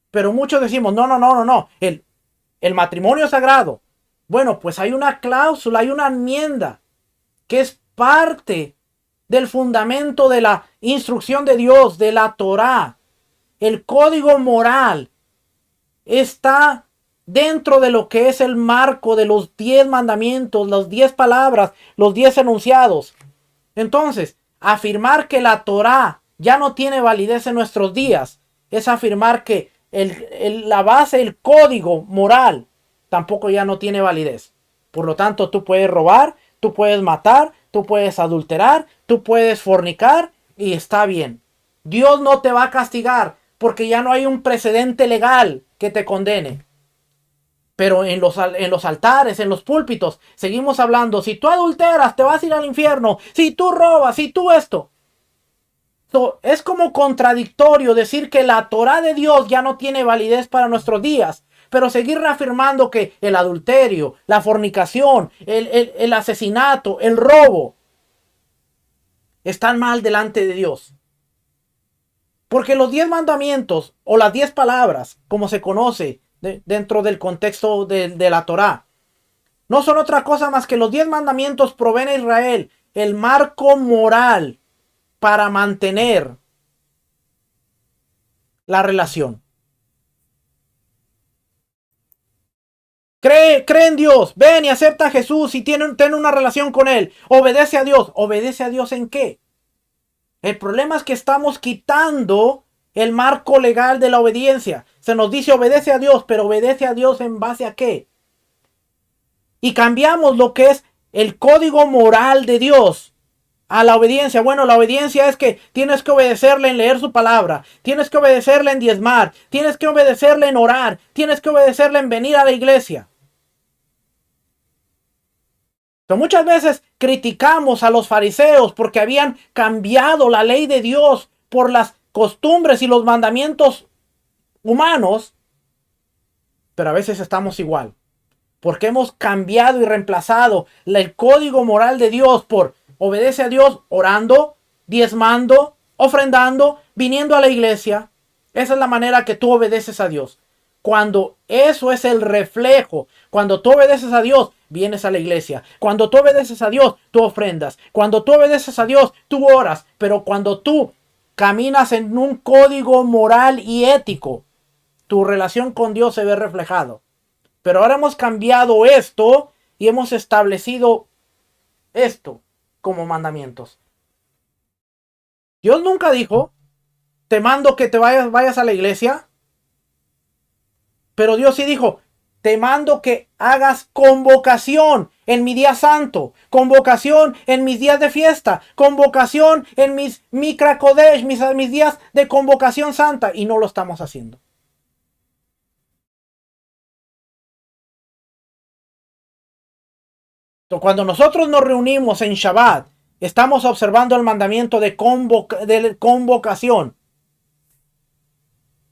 Pero muchos decimos, no. El matrimonio es sagrado. Bueno, pues hay una cláusula, hay una enmienda que es parte del fundamento de la instrucción de Dios, de la Torá. El código moral está dentro de lo que es el marco de los 10 mandamientos, las 10 palabras, los 10 enunciados. Entonces, afirmar que la Torá ya no tiene validez en nuestros días es afirmar que la base, el código moral, tampoco ya no tiene validez. Por lo tanto, tú puedes robar, tú puedes matar, tú puedes adulterar, tú puedes fornicar y está bien. Dios no te va a castigar porque ya no hay un precedente legal que te condene. Pero en los altares, en los púlpitos, seguimos hablando. Si tú adulteras, te vas a ir al infierno. Si tú robas, si tú esto. Es como contradictorio decir que la Torá de Dios ya no tiene validez para nuestros días, pero seguir reafirmando que el adulterio, la fornicación, el asesinato, el robo están mal delante de Dios. Porque los 10 mandamientos o las 10 palabras, como se conoce dentro del contexto de la Torá, no son otra cosa más que los 10 mandamientos proveen a Israel el marco moral para mantener la relación. Cree en Dios, ven y acepta a Jesús y ten una relación con Él. Obedece a Dios. ¿Obedece a Dios en qué? El problema es que estamos quitando el marco legal de la obediencia. Se nos dice obedece a Dios, pero obedece a Dios ¿en base a qué? Y cambiamos lo que es el código moral de Dios a la obediencia. Bueno, la obediencia es que tienes que obedecerle en leer su palabra, tienes que obedecerle en diezmar, tienes que obedecerle en orar, tienes que obedecerle en venir a la iglesia. Pero muchas veces criticamos a los fariseos porque habían cambiado la ley de Dios por las costumbres y los mandamientos humanos, pero a veces estamos igual, porque hemos cambiado y reemplazado el código moral de Dios por obedece a Dios orando, diezmando, ofrendando, viniendo a la iglesia. Esa es la manera que tú obedeces a Dios. Cuando eso es el reflejo, cuando tú obedeces a Dios, vienes a la iglesia. Cuando tú obedeces a Dios, tú ofrendas. Cuando tú obedeces a Dios, tú oras. Pero cuando tú caminas en un código moral y ético, tu relación con Dios se ve reflejado. Pero ahora hemos cambiado esto y hemos establecido esto como mandamientos. Dios nunca dijo, te mando que te vayas a la iglesia. Pero Dios sí dijo, te mando que hagas convocación en mi día santo, convocación en mis días de fiesta, convocación en mis Mikra Kodesh, mis días de convocación santa. Y no lo estamos haciendo. Cuando nosotros nos reunimos en Shabbat, estamos observando el mandamiento de convocación.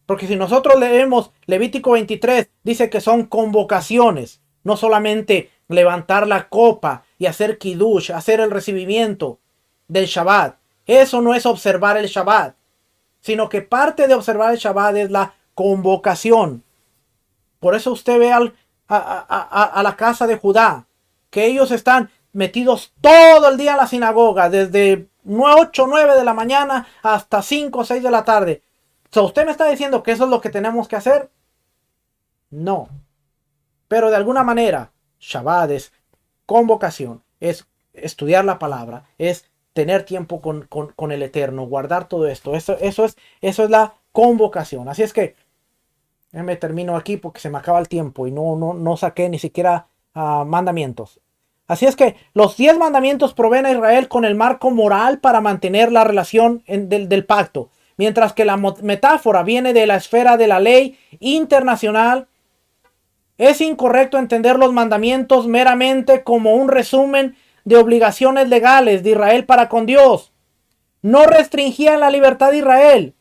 Porque si nosotros leemos Levítico 23, dice que son convocaciones, no solamente levantar la copa y hacer kiddush, hacer el recibimiento del Shabbat. Eso no es observar el Shabbat, sino que parte de observar el Shabbat es la convocación. Por eso usted ve a la casa de Judá, que ellos están metidos todo el día en la sinagoga, desde 8 o 9 de la mañana hasta 5 o 6 de la tarde. ¿Usted me está diciendo que eso es lo que tenemos que hacer? No. Pero de alguna manera, Shabbat es convocación, es estudiar la palabra, es tener tiempo con el Eterno, guardar todo esto. Eso es la convocación. Así es que me termino aquí porque se me acaba el tiempo y no saqué ni siquiera mandamientos. Así es que los 10 mandamientos proveen a Israel con el marco moral para mantener la relación del pacto. Mientras que la metáfora viene de la esfera de la ley internacional, es incorrecto entender los mandamientos meramente como un resumen de obligaciones legales de Israel para con Dios. No restringían la libertad de Israel.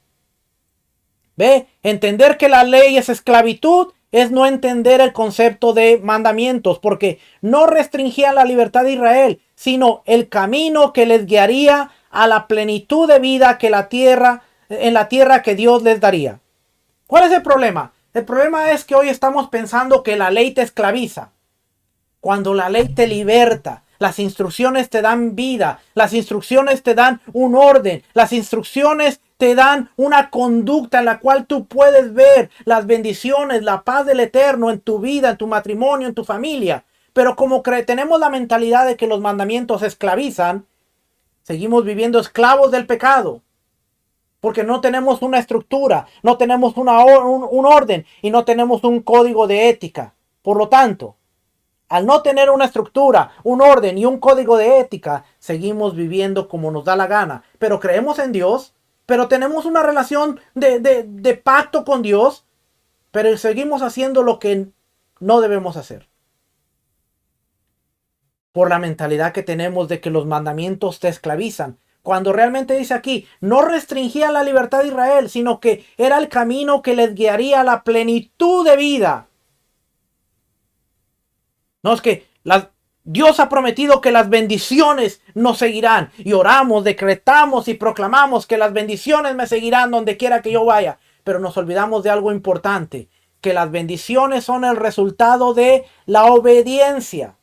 ¿Ve? Entender que la ley es esclavitud es no entender el concepto de mandamientos, porque no restringían la libertad de Israel, sino el camino que les guiaría a la plenitud de vida que en la tierra que Dios les daría. ¿Cuál es el problema? El problema es que hoy estamos pensando que la ley te esclaviza, cuando la ley te liberta. Las instrucciones te dan vida, las instrucciones te dan un orden, las instrucciones te dan una conducta en la cual tú puedes ver las bendiciones, la paz del Eterno en tu vida, en tu matrimonio, en tu familia. Pero como tenemos la mentalidad de que los mandamientos esclavizan, seguimos viviendo esclavos del pecado. Porque no tenemos una estructura, no tenemos un orden y no tenemos un código de ética. Por lo tanto, al no tener una estructura, un orden y un código de ética, seguimos viviendo como nos da la gana. Pero creemos en Dios, pero tenemos una relación de pacto con Dios, pero seguimos haciendo lo que no debemos hacer. Por la mentalidad que tenemos de que los mandamientos te esclavizan. Cuando realmente dice aquí, no restringía la libertad de Israel, sino que era el camino que les guiaría a la plenitud de vida. No es que Dios ha prometido que las bendiciones nos seguirán. Y oramos, decretamos y proclamamos que las bendiciones me seguirán donde quiera que yo vaya. Pero nos olvidamos de algo importante. Que las bendiciones son el resultado de la obediencia.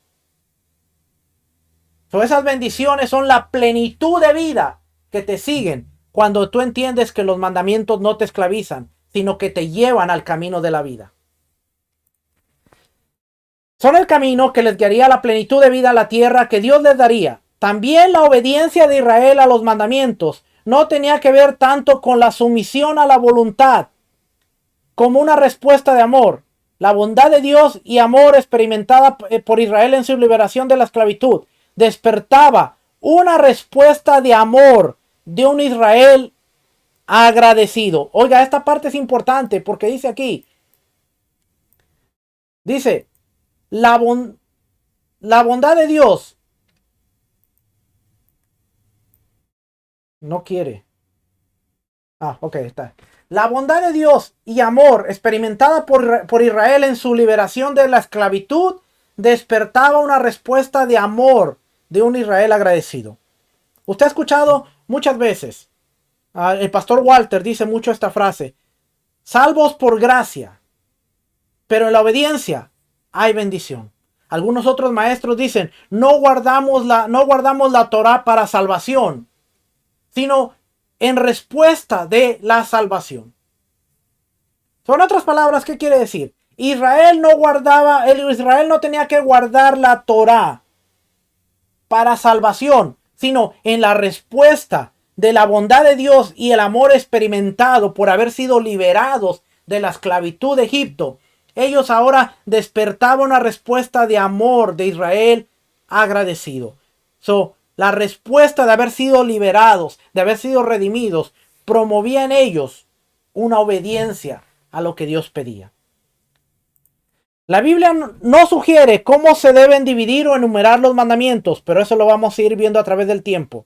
Esas bendiciones son la plenitud de vida que te siguen cuando tú entiendes que los mandamientos no te esclavizan, sino que te llevan al camino de la vida. Son el camino que les guiaría a la plenitud de vida a la tierra que Dios les daría. También la obediencia de Israel a los mandamientos no tenía que ver tanto con la sumisión a la voluntad como una respuesta de amor. La bondad de Dios y amor experimentada por Israel en su liberación de la esclavitud despertaba una respuesta de amor de un Israel agradecido. Oiga, esta parte es importante porque dice aquí, dice, la bondad de Dios no quiere. Ok, está. La bondad de Dios y amor experimentada por Israel en su liberación de la esclavitud despertaba una respuesta de amor de un Israel agradecido. Usted ha escuchado muchas veces, el pastor Walter dice mucho esta frase, salvos por gracia. pero en la obediencia hay bendición. Algunos otros maestros dicen, no guardamos la Torá para salvación, sino en respuesta de la salvación. Son otras palabras, ¿qué quiere decir? Israel no tenía que guardar la Torá para salvación, sino en la respuesta de la bondad de Dios y el amor experimentado por haber sido liberados de la esclavitud de Egipto. Ellos ahora despertaban una respuesta de amor de Israel agradecido. La respuesta de haber sido liberados, de haber sido redimidos, promovía en ellos una obediencia a lo que Dios pedía. La Biblia no sugiere cómo se deben dividir o enumerar los mandamientos, pero eso lo vamos a ir viendo a través del tiempo.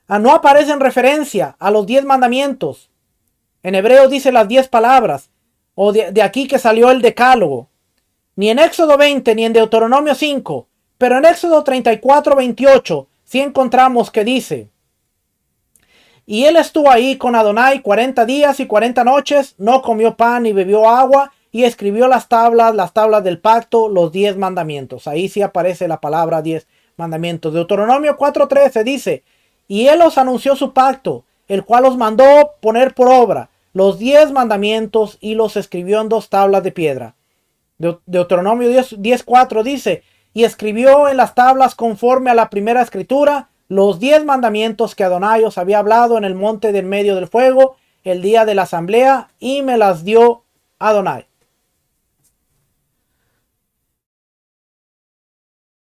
No aparece en referencia a los 10 mandamientos. En hebreo dice las 10 palabras, o de aquí que salió el decálogo. Ni en Éxodo 20 ni en Deuteronomio 5, pero en Éxodo 34:28 sí encontramos que dice: y él estuvo ahí con Adonai 40 días y 40 noches, no comió pan ni bebió agua, y escribió las tablas del pacto, los 10 mandamientos. Ahí sí aparece la palabra 10 mandamientos. Deuteronomio 4:13 dice: y él os anunció su pacto, el cual os mandó poner por obra los 10 mandamientos y los escribió en 2 tablas de piedra. Deuteronomio 10:4 dice: y escribió en las tablas conforme a la primera escritura los 10 mandamientos que Adonai os había hablado en el monte del medio del fuego el día de la asamblea, y me las dio Adonai.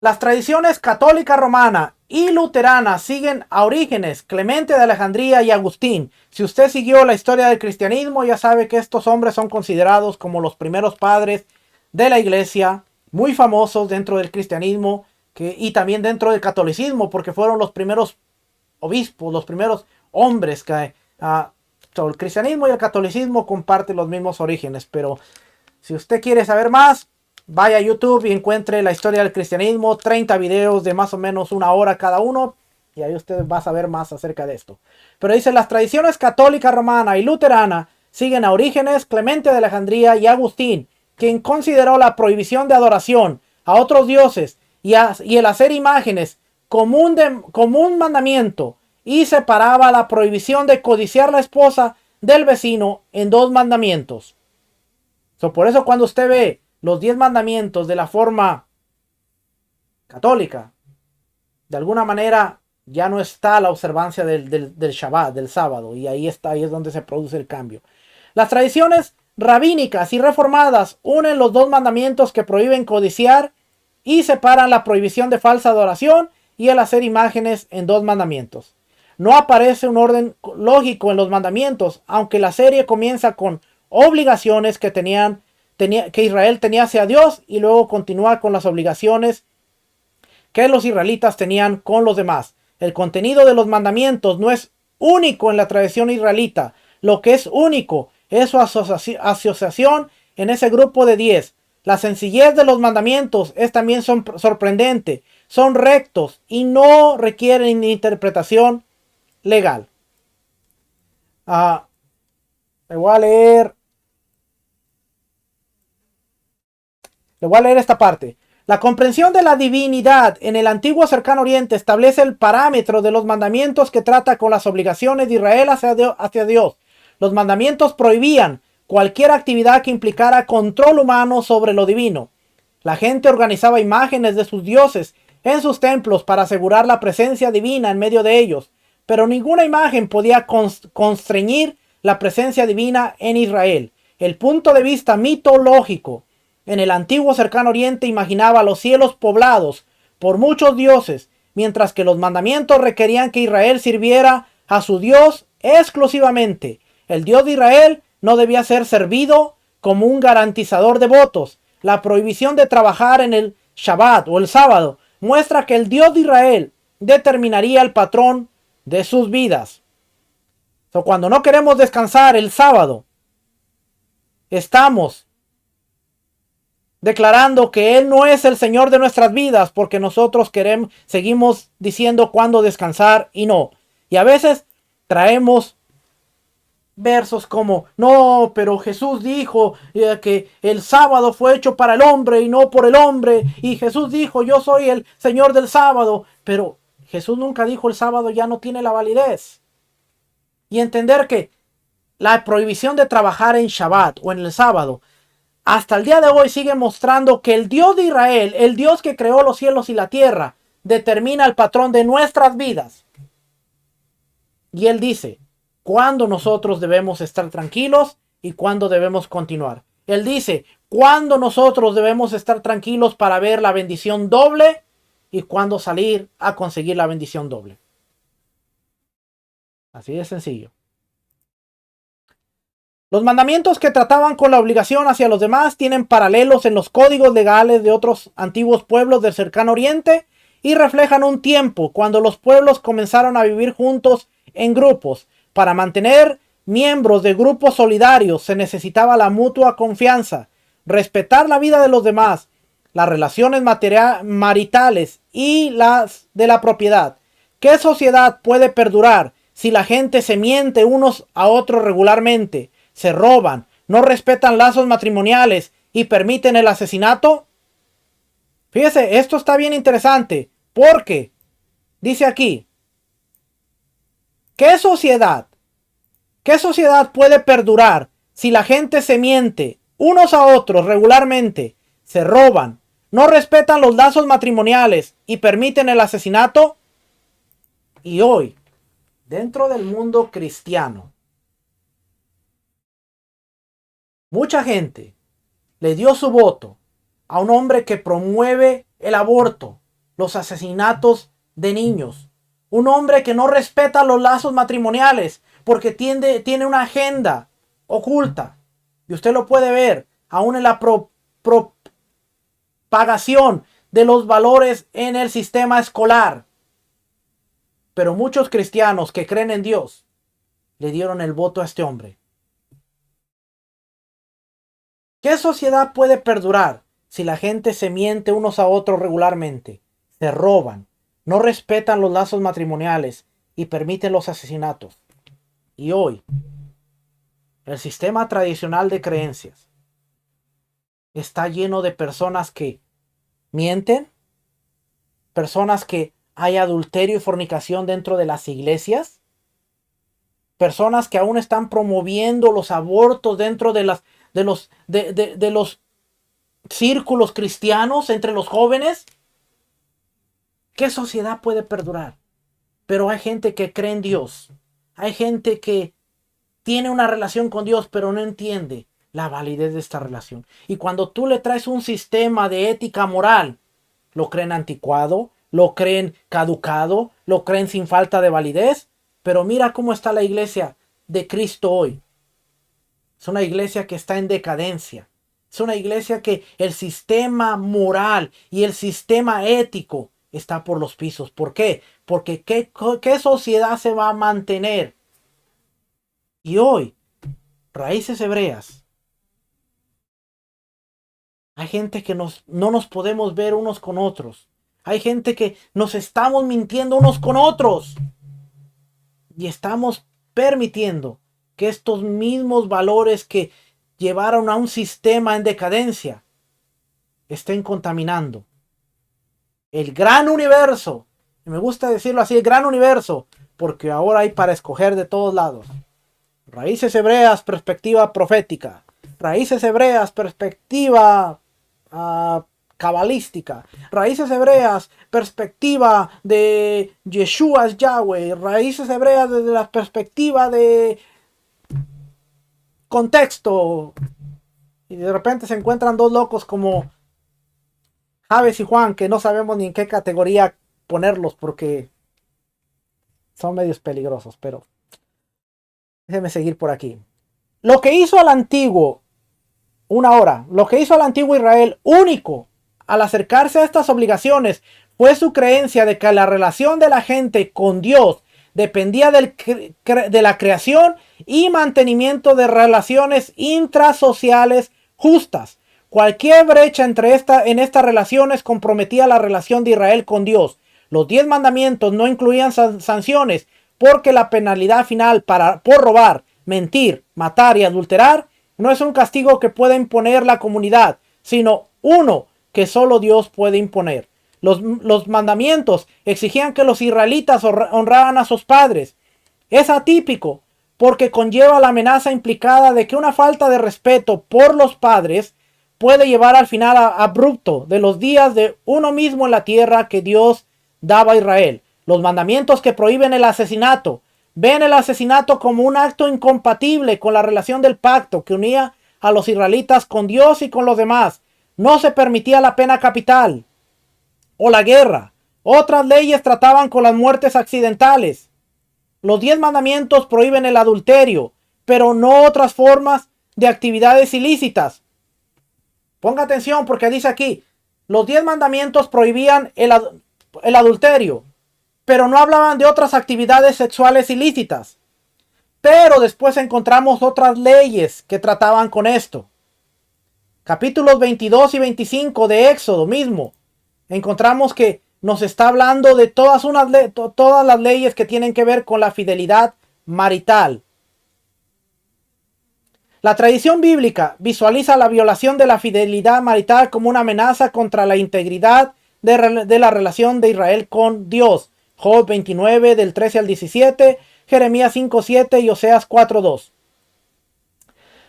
Las tradiciones católica romana y luterana siguen a Orígenes, Clemente de Alejandría y Agustín. Si usted siguió la historia del cristianismo, ya sabe que estos hombres son considerados como los primeros padres de la iglesia, muy famosos dentro del cristianismo y también dentro del catolicismo, porque fueron los primeros obispos, los primeros hombres que el cristianismo y el catolicismo comparten los mismos orígenes. Pero si usted quiere saber más, vaya a YouTube y encuentre la historia del cristianismo, 30 videos de más o menos 1 hora cada uno, y ahí usted va a saber más acerca de esto. Pero dice: las tradiciones católica, romana y luterana siguen a Orígenes, Clemente de Alejandría y Agustín, quien consideró la prohibición de adoración a otros dioses y el hacer imágenes como un mandamiento, y separaba la prohibición de codiciar la esposa del vecino en 2 mandamientos. Por eso cuando usted ve los 10 mandamientos de la forma católica, de alguna manera ya no está la observancia del Shabbat, del sábado, y ahí es donde se produce el cambio. Las tradiciones rabínicas y reformadas unen los 2 mandamientos que prohíben codiciar y separan la prohibición de falsa adoración y el hacer imágenes en 2 mandamientos. No aparece un orden lógico en los mandamientos, aunque la serie comienza con obligaciones que Israel tenía hacia Dios, y luego continúa con las obligaciones que los israelitas tenían con los demás. El contenido de los mandamientos no es único en la tradición israelita. Lo que es único es su asociación en ese grupo de 10. La sencillez de los mandamientos es también sorprendente. Son rectos y no requieren interpretación legal. Le voy a leer esta parte. La comprensión de la divinidad en el antiguo cercano oriente establece el parámetro de los mandamientos que trata con las obligaciones de Israel hacia Dios. Los mandamientos prohibían cualquier actividad que implicara control humano sobre lo divino. La gente organizaba imágenes de sus dioses en sus templos para asegurar la presencia divina en medio de ellos, pero ninguna imagen podía constreñir la presencia divina en Israel. El punto de vista mitológico en el antiguo cercano oriente imaginaba los cielos poblados por muchos dioses, mientras que los mandamientos requerían que Israel sirviera a su Dios exclusivamente. El Dios de Israel no debía ser servido como un garantizador de votos. La prohibición de trabajar en el Shabbat o el sábado muestra que el Dios de Israel determinaría el patrón de sus vidas. Cuando no queremos descansar el sábado, estamos declarando que Él no es el Señor de nuestras vidas, porque nosotros seguimos diciendo cuándo descansar y no. Y a veces traemos versos como, no, pero Jesús dijo que el sábado fue hecho para el hombre y no por el hombre. Y Jesús dijo, yo soy el Señor del sábado. Pero Jesús nunca dijo el sábado ya no tiene la validez. Y entender que la prohibición de trabajar en Shabbat o en el sábado, hasta el día de hoy sigue mostrando que el Dios de Israel, el Dios que creó los cielos y la tierra, determina el patrón de nuestras vidas. Y Él dice cuándo nosotros debemos estar tranquilos y cuándo debemos continuar. Él dice cuándo nosotros debemos estar tranquilos para ver la bendición doble y cuándo salir a conseguir la bendición doble. Así de sencillo. Los mandamientos que trataban con la obligación hacia los demás tienen paralelos en los códigos legales de otros antiguos pueblos del cercano oriente y reflejan un tiempo cuando los pueblos comenzaron a vivir juntos en grupos. Para mantener miembros de grupos solidarios se necesitaba la mutua confianza, respetar la vida de los demás, las relaciones maritales y las de la propiedad. ¿Qué sociedad puede perdurar si la gente se miente unos a otros regularmente, se roban, no respetan lazos matrimoniales y permiten el asesinato? Fíjese, esto está bien interesante porque dice aquí, ¿qué sociedad puede perdurar si la gente se miente unos a otros regularmente, se roban, no respetan los lazos matrimoniales y permiten el asesinato? Y hoy, dentro del mundo cristiano, mucha gente le dio su voto a un hombre que promueve el aborto, los asesinatos de niños. Un hombre que no respeta los lazos matrimoniales porque tiene una agenda oculta. Y usted lo puede ver aún en la propagación de los valores en el sistema escolar. Pero muchos cristianos que creen en Dios le dieron el voto a este hombre. ¿Qué sociedad puede perdurar si la gente se miente unos a otros regularmente, se roban, no respetan los lazos matrimoniales y permiten los asesinatos? Y hoy, el sistema tradicional de creencias está lleno de personas que mienten, personas que hay adulterio y fornicación dentro de las iglesias, personas que aún están promoviendo los abortos dentro de los círculos cristianos entre los jóvenes. ¿Qué sociedad puede perdurar? Pero hay gente que cree en Dios. Hay gente que tiene una relación con Dios, pero no entiende la validez de esta relación. Y cuando tú le traes un sistema de ética moral, lo creen anticuado, lo creen caducado, lo creen sin falta de validez. Pero mira cómo está la iglesia de Cristo hoy. Es una iglesia que está en decadencia. Es una iglesia que el sistema moral y el sistema ético está por los pisos. ¿Por qué? Porque ¿qué sociedad se va a mantener? Y hoy, Raíces Hebreas, hay gente que no nos podemos ver unos con otros. Hay gente que nos estamos mintiendo unos con otros. Y estamos permitiendo que estos mismos valores que llevaron a un sistema en decadencia estén contaminando el gran universo. Y me gusta decirlo así, el gran universo, porque ahora hay para escoger de todos lados. Raíces Hebreas, perspectiva profética. Raíces Hebreas, perspectiva cabalística. Raíces Hebreas, perspectiva de Yeshua es Yahweh. Raíces Hebreas desde la perspectiva de contexto. Y de repente se encuentran dos locos como Javes y Juan, que no sabemos ni en qué categoría ponerlos porque son medios peligrosos, pero déjeme seguir por aquí. Lo que hizo al antiguo Israel único al acercarse a estas obligaciones fue su creencia de que la relación de la gente con Dios dependía de la creación y mantenimiento de relaciones intrasociales justas. Cualquier brecha en estas relaciones comprometía la relación de Israel con Dios. Los 10 mandamientos no incluían sanciones porque la penalidad final por robar mentir, matar y adulterar, no es un castigo que pueda imponer la comunidad, sino uno que solo Dios puede imponer. Los mandamientos exigían que los israelitas honraran a sus padres. Es atípico porque conlleva la amenaza implicada de que una falta de respeto por los padres puede llevar al final abrupto de los días de uno mismo en la tierra que Dios daba a Israel. Los mandamientos que prohíben el asesinato ven el asesinato como un acto incompatible con la relación del pacto que unía a los israelitas con Dios y con los demás. No se permitía la pena capital o la guerra. Otras leyes trataban con las muertes accidentales. Los 10 mandamientos prohíben el adulterio, pero no otras formas de actividades ilícitas. Ponga atención porque dice aquí, los 10 mandamientos prohibían el adulterio, pero no hablaban de otras actividades sexuales ilícitas. Pero después encontramos otras leyes que trataban con esto. Capítulos 22 y 25 de Éxodo mismo. Encontramos que nos está hablando de todas las leyes que tienen que ver con la fidelidad marital. La tradición bíblica visualiza la violación de la fidelidad marital como una amenaza contra la integridad de la relación de Israel con Dios. Job 29 del 13 al 17, Jeremías 5:7 y Oseas 4:2.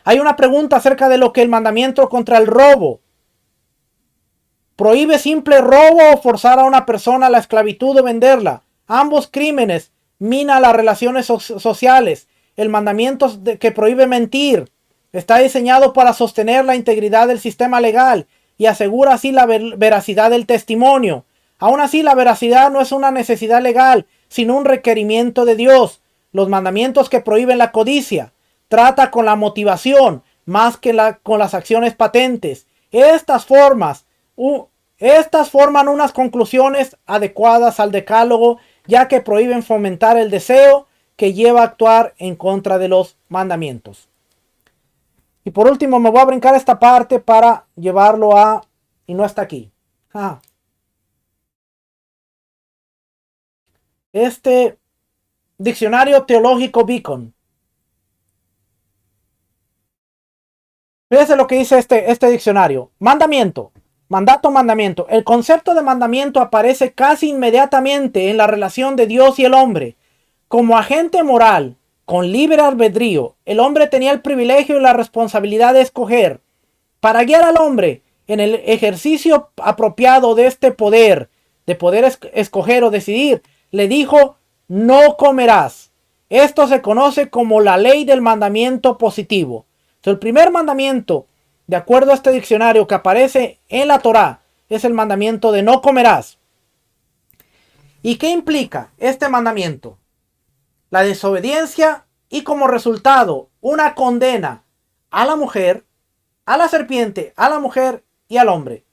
Hay una pregunta acerca de lo que el mandamiento contra el robo. ¿Prohíbe simple robo o forzar a una persona a la esclavitud o venderla? Ambos crímenes mina las relaciones sociales. El mandamiento que prohíbe mentir está diseñado para sostener la integridad del sistema legal y asegura así la veracidad del testimonio. Aún así, la veracidad no es una necesidad legal, sino un requerimiento de Dios. Los mandamientos que prohíben la codicia trata con la motivación más que con las acciones patentes. Estas forman unas conclusiones adecuadas al decálogo, ya que prohíben fomentar el deseo que lleva a actuar en contra de los mandamientos. Y por último me voy a brincar esta parte para llevarlo a... y no está aquí. Este diccionario teológico Beacon. Fíjense lo que dice este diccionario. Mandamiento. Mandato, mandamiento. El concepto de mandamiento aparece casi inmediatamente en la relación de Dios y el hombre. Como agente moral, con libre albedrío, el hombre tenía el privilegio y la responsabilidad de escoger. Para guiar al hombre en el ejercicio apropiado de este poder, de poder escoger o decidir, le dijo, no comerás. Esto se conoce como la ley del mandamiento positivo. Entonces, el primer mandamiento, de acuerdo a este diccionario que aparece en la Torá, es el mandamiento de no comerás. ¿Y qué implica este mandamiento? La desobediencia y como resultado una condena a la mujer, a la serpiente, a la mujer y al hombre.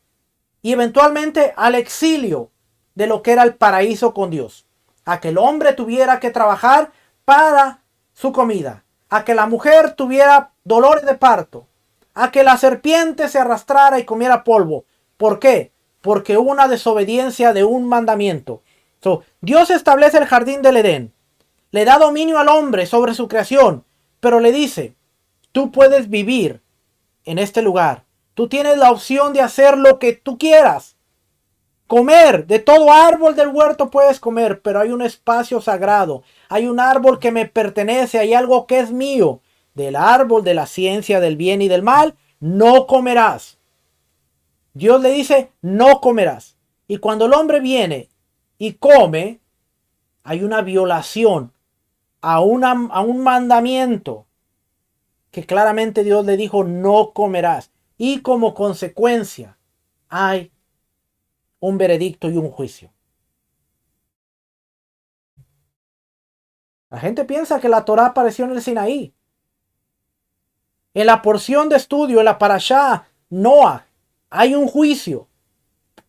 Y eventualmente al exilio de lo que era el paraíso con Dios. A que el hombre tuviera que trabajar para su comida. A que la mujer tuviera dolores de parto. A que la serpiente se arrastrara y comiera polvo. ¿Por qué? Porque hubo una desobediencia de un mandamiento. Dios establece el jardín del Edén. Le da dominio al hombre sobre su creación. Pero le dice, tú puedes vivir en este lugar. Tú tienes la opción de hacer lo que tú quieras. Comer de todo árbol del huerto puedes comer, pero hay un espacio sagrado. Hay un árbol que me pertenece, hay algo que es mío. Del árbol de la ciencia del bien y del mal, no comerás. Dios le dice, no comerás. Y cuando el hombre viene y come, hay una violación a un mandamiento que claramente Dios le dijo, no comerás. Y como consecuencia, hay un veredicto y un juicio. La gente piensa que la Torá apareció en el Sinaí. En la porción de estudio, en la Parashá, Noah, hay un juicio.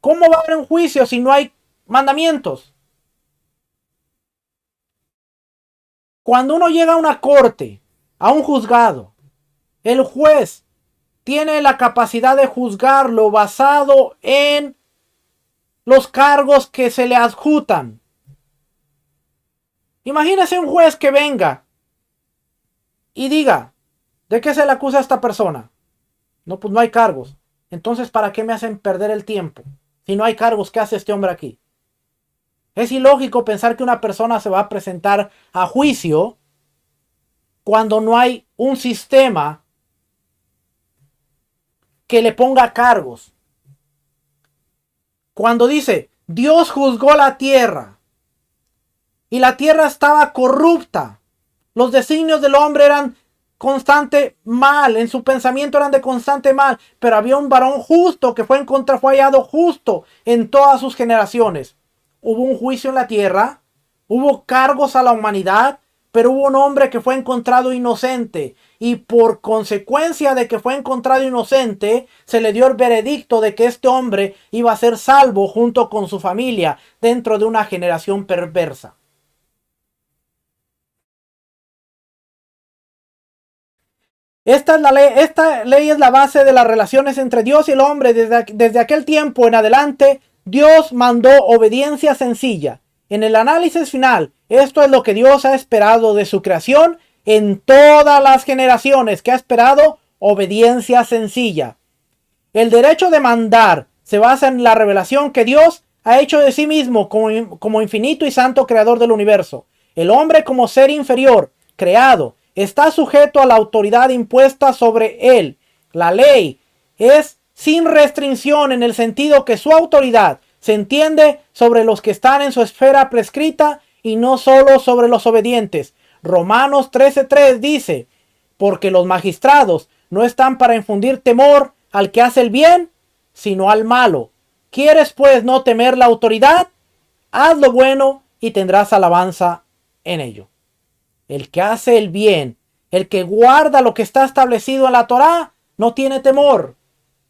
¿Cómo va a haber un juicio si no hay mandamientos? Cuando uno llega a una corte, a un juzgado, el juez tiene la capacidad de juzgarlo basado en los cargos que se le adjutan. Imagínese un juez que venga y diga, ¿de qué se le acusa a esta persona? No, pues no hay cargos. Entonces, ¿para qué me hacen perder el tiempo? Si no hay cargos, ¿qué hace este hombre aquí? Es ilógico pensar que una persona se va a presentar a juicio cuando no hay un sistema que le ponga cargos. Cuando dice, Dios juzgó la tierra y la tierra estaba corrupta, los designios del hombre eran constante mal, en su pensamiento eran de constante mal, pero había un varón justo que fue hallado justo en todas sus generaciones. Hubo un juicio en la tierra, hubo cargos a la humanidad, pero hubo un hombre que fue encontrado inocente, y por consecuencia de que fue encontrado inocente, se le dio el veredicto de que este hombre iba a ser salvo junto con su familia dentro de una generación perversa. Esta ley es la base de las relaciones entre Dios y el hombre. Desde aquel tiempo en adelante, Dios mandó obediencia sencilla. En el análisis final, esto es lo que Dios ha esperado de su creación en todas las generaciones, que ha esperado obediencia sencilla. El derecho de mandar se basa en la revelación que Dios ha hecho de sí mismo como infinito y santo creador del universo. El hombre como ser inferior, creado, está sujeto a la autoridad impuesta sobre él. La ley es sin restricción en el sentido que su autoridad se entiende sobre los que están en su esfera prescrita y no solo sobre los obedientes. Romanos 13:3 dice, porque los magistrados no están para infundir temor al que hace el bien, sino al malo. ¿Quieres pues no temer la autoridad? Haz lo bueno y tendrás alabanza en ello. El que hace el bien, el que guarda lo que está establecido en la Torá, no tiene temor.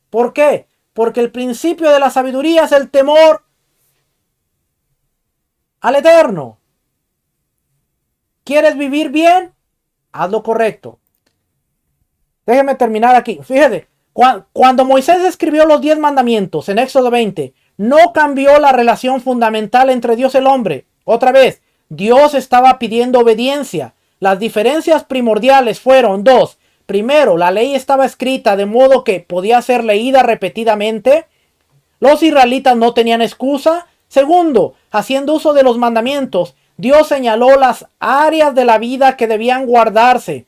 ¿Por qué? Porque el principio de la sabiduría es el temor al Eterno. ¿Quieres vivir bien? Haz lo correcto. Déjeme terminar aquí. Fíjate, cuando Moisés escribió los 10 mandamientos en Éxodo 20, no cambió la relación fundamental entre Dios y el hombre. Otra vez, Dios estaba pidiendo obediencia. Las diferencias primordiales fueron dos. Primero, la ley estaba escrita de modo que podía ser leída repetidamente. Los israelitas no tenían excusa. Segundo, haciendo uso de los mandamientos, Dios señaló las áreas de la vida que debían guardarse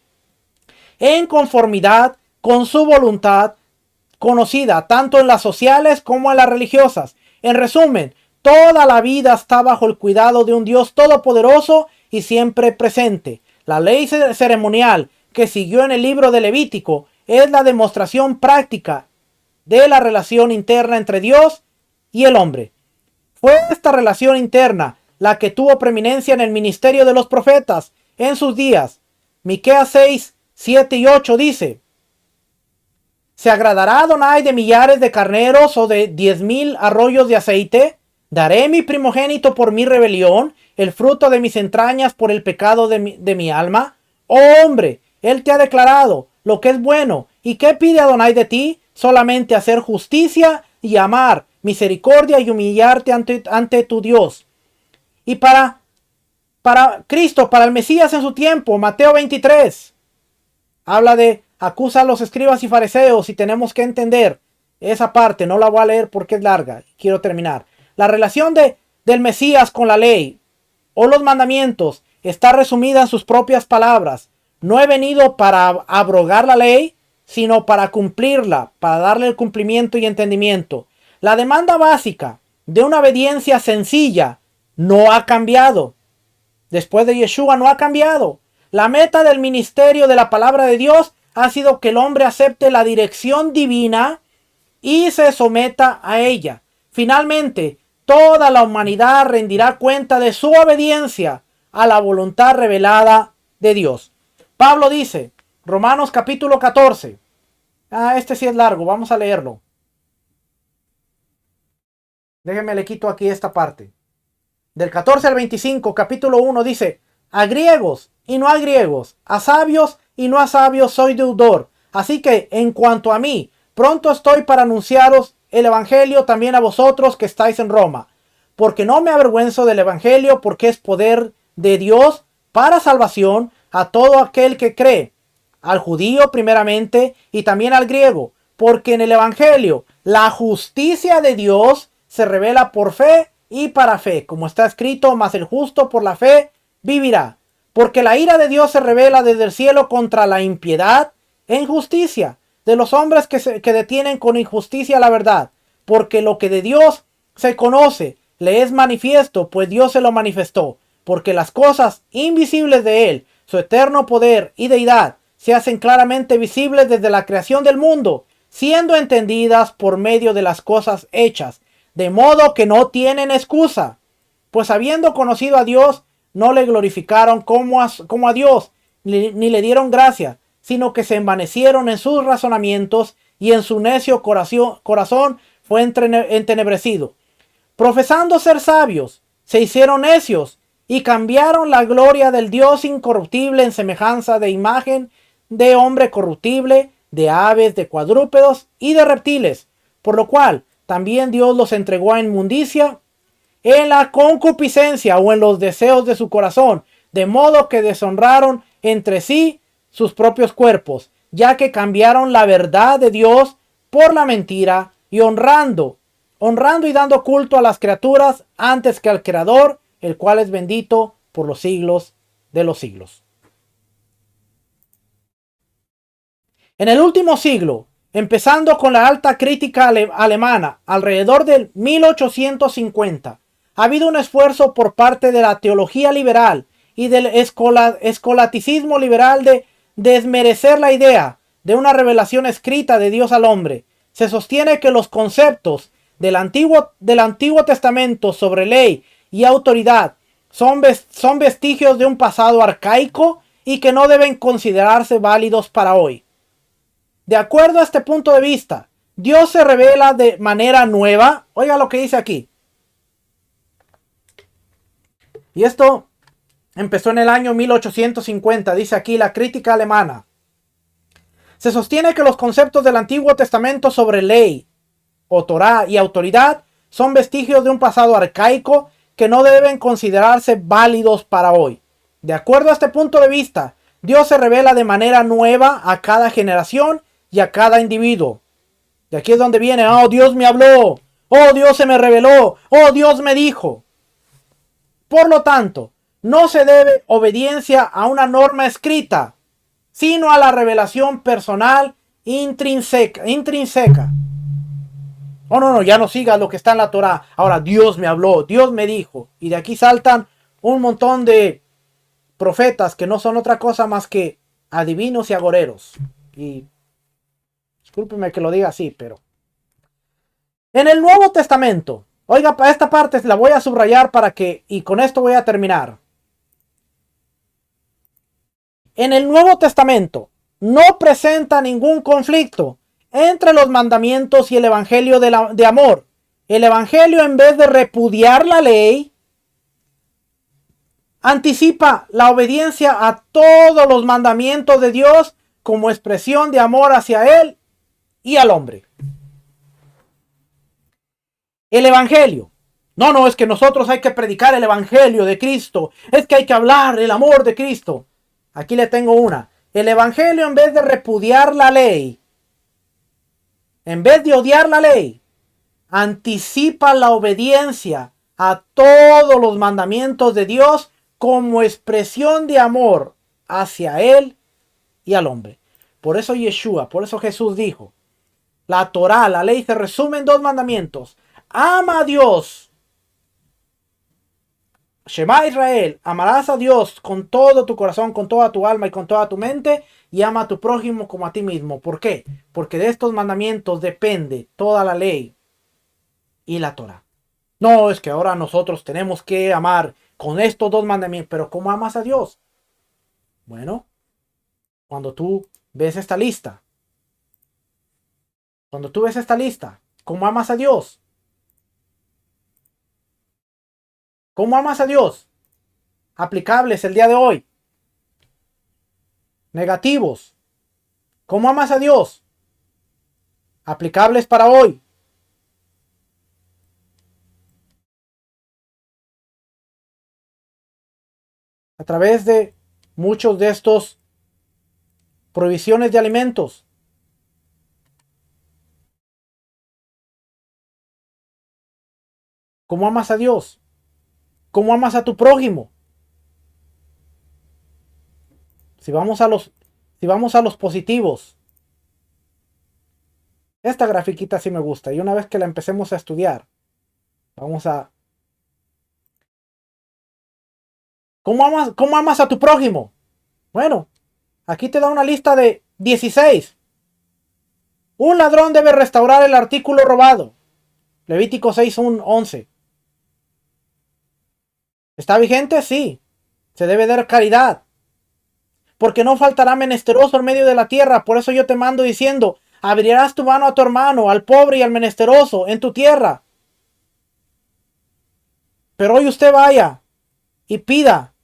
en conformidad con su voluntad conocida tanto en las sociales como en las religiosas. En resumen, toda la vida está bajo el cuidado de un Dios todopoderoso y siempre presente. La ley ceremonial que siguió en el libro de Levítico es la demostración práctica de la relación interna entre Dios y el hombre. Fue esta relación interna la que tuvo preeminencia en el ministerio de los profetas en sus días. Miqueas 6, 7 y 8 dice: ¿se agradará Adonai de millares de carneros o de 10,000 arroyos de aceite? ¿Daré mi primogénito por mi rebelión, el fruto de mis entrañas por el pecado de mi alma? Oh hombre, él te ha declarado lo que es bueno. ¿Y qué pide Adonai de ti? Solamente hacer justicia y amar, misericordia y humillarte ante tu Dios. Y para Cristo, para el Mesías en su tiempo, Mateo 23, habla de acusa a los escribas y fariseos, y tenemos que entender esa parte. No la voy a leer porque es larga. Quiero terminar. La relación del Mesías con la ley o los mandamientos está resumida en sus propias palabras. No he venido para abrogar la ley, sino para cumplirla, para darle el cumplimiento y entendimiento. La demanda básica de una obediencia sencilla no ha cambiado. Después de Yeshua no ha cambiado. La meta del ministerio de la palabra de Dios ha sido que el hombre acepte la dirección divina y se someta a ella. Finalmente, toda la humanidad rendirá cuenta de su obediencia a la voluntad revelada de Dios. Pablo dice, Romanos capítulo 14. Este sí es largo, vamos a leerlo. Déjenme le quito aquí esta parte. Del 14 al 25, capítulo 1 dice: a griegos y no a griegos, a sabios y no a sabios soy deudor. Así que en cuanto a mí, pronto estoy para anunciaros el evangelio también a vosotros que estáis en Roma. Porque no me avergüenzo del evangelio, porque es poder de Dios para salvación a todo aquel que cree, al judío primeramente y también al griego, porque en el Evangelio la justicia de Dios se revela por fe y para fe, como está escrito, mas el justo por la fe vivirá. Porque la ira de Dios se revela desde el cielo contra la impiedad e injusticia de los hombres que detienen con injusticia la verdad. Porque lo que de Dios se conoce le es manifiesto, pues Dios se lo manifestó. Porque las cosas invisibles de Él, su eterno poder y deidad, se hacen claramente visibles desde la creación del mundo, siendo entendidas por medio de las cosas hechas, de modo que no tienen excusa. Pues habiendo conocido a Dios, no le glorificaron como a Dios, ni le dieron gracia, sino que se envanecieron en sus razonamientos y en su necio corazón fue entenebrecido. Profesando ser sabios, se hicieron necios y cambiaron la gloria del Dios incorruptible en semejanza de imagen de hombre corruptible, de aves, de cuadrúpedos y de reptiles, por lo cual también Dios los entregó a inmundicia en la concupiscencia o en los deseos de su corazón, de modo que deshonraron entre sí sus propios cuerpos, ya que cambiaron la verdad de Dios por la mentira y honrando y dando culto a las criaturas antes que al Creador, el cual es bendito por los siglos de los siglos. En el último siglo, empezando con la alta crítica alemana, alrededor del 1850, ha habido un esfuerzo por parte de la teología liberal y del escolaticismo liberal de desmerecer la idea de una revelación escrita de Dios al hombre. Se sostiene que los conceptos del Antiguo Testamento sobre ley y autoridad son vestigios de un pasado arcaico y que no deben considerarse válidos para hoy. De acuerdo a este punto de vista, Dios se revela de manera nueva. Oiga lo que dice aquí. Y esto empezó en el año 1850, dice aquí la crítica alemana. Se sostiene que los conceptos del Antiguo Testamento sobre ley, o Torá y autoridad son vestigios de un pasado arcaico que no deben considerarse válidos para hoy. De acuerdo a este punto de vista, Dios se revela de manera nueva a cada generación y a cada individuo. De aquí es donde viene, oh Dios me habló, oh Dios se me reveló, oh Dios me dijo. Por lo tanto, no se debe obediencia a una norma escrita, sino a la revelación personal intrínseca. Oh, no, ya no sigas lo que está en la Torá. Ahora Dios me habló, Dios me dijo. Y de aquí saltan un montón de profetas que no son otra cosa más que adivinos y agoreros. Y discúlpeme que lo diga así, pero en el Nuevo Testamento, oiga, para esta parte la voy a subrayar y con esto voy a terminar. En el Nuevo Testamento no presenta ningún conflicto entre los mandamientos y el evangelio de amor. El evangelio, en vez de repudiar la ley, anticipa la obediencia a todos los mandamientos de Dios como expresión de amor hacia Él y al hombre. El evangelio. No, es que nosotros hay que predicar el evangelio de Cristo. Es que hay que hablar el amor de Cristo. Aquí le tengo una. El evangelio, en vez de repudiar la ley, en vez de odiar la ley, anticipa la obediencia a todos los mandamientos de Dios como expresión de amor hacia Él y al hombre. Por eso Yeshua, por eso Jesús dijo, la Torá, la ley se resume en 2 mandamientos. Ama a Dios. Shema Israel, amarás a Dios con todo tu corazón, con toda tu alma y con toda tu mente, y ama a tu prójimo como a ti mismo. ¿Por qué? Porque de estos mandamientos depende toda la ley y la Torá. No, es que ahora nosotros tenemos que amar con estos 2 mandamientos, pero ¿cómo amas a Dios? Bueno, cuando tú ves esta lista, ¿cómo amas a Dios? ¿Cómo amas a Dios? Aplicables el día de hoy. Negativos. ¿Cómo amas a Dios? Aplicables para hoy. A través de muchos de estos provisiones de alimentos. ¿Cómo amas a Dios? ¿Cómo amas a tu prójimo? Si vamos a los positivos, esta grafiquita sí me gusta y una vez que la empecemos a estudiar, vamos a... ¿Cómo amas a tu prójimo? Bueno, aquí te da una lista de 16. Un ladrón debe restaurar el artículo robado. Levítico 6:11. ¿Está vigente? Sí. Se debe dar caridad. Porque no faltará menesteroso en medio de la tierra. Por eso yo te mando diciendo, abrirás tu mano a tu hermano, al pobre y al menesteroso en tu tierra. Pero hoy usted vaya y pida.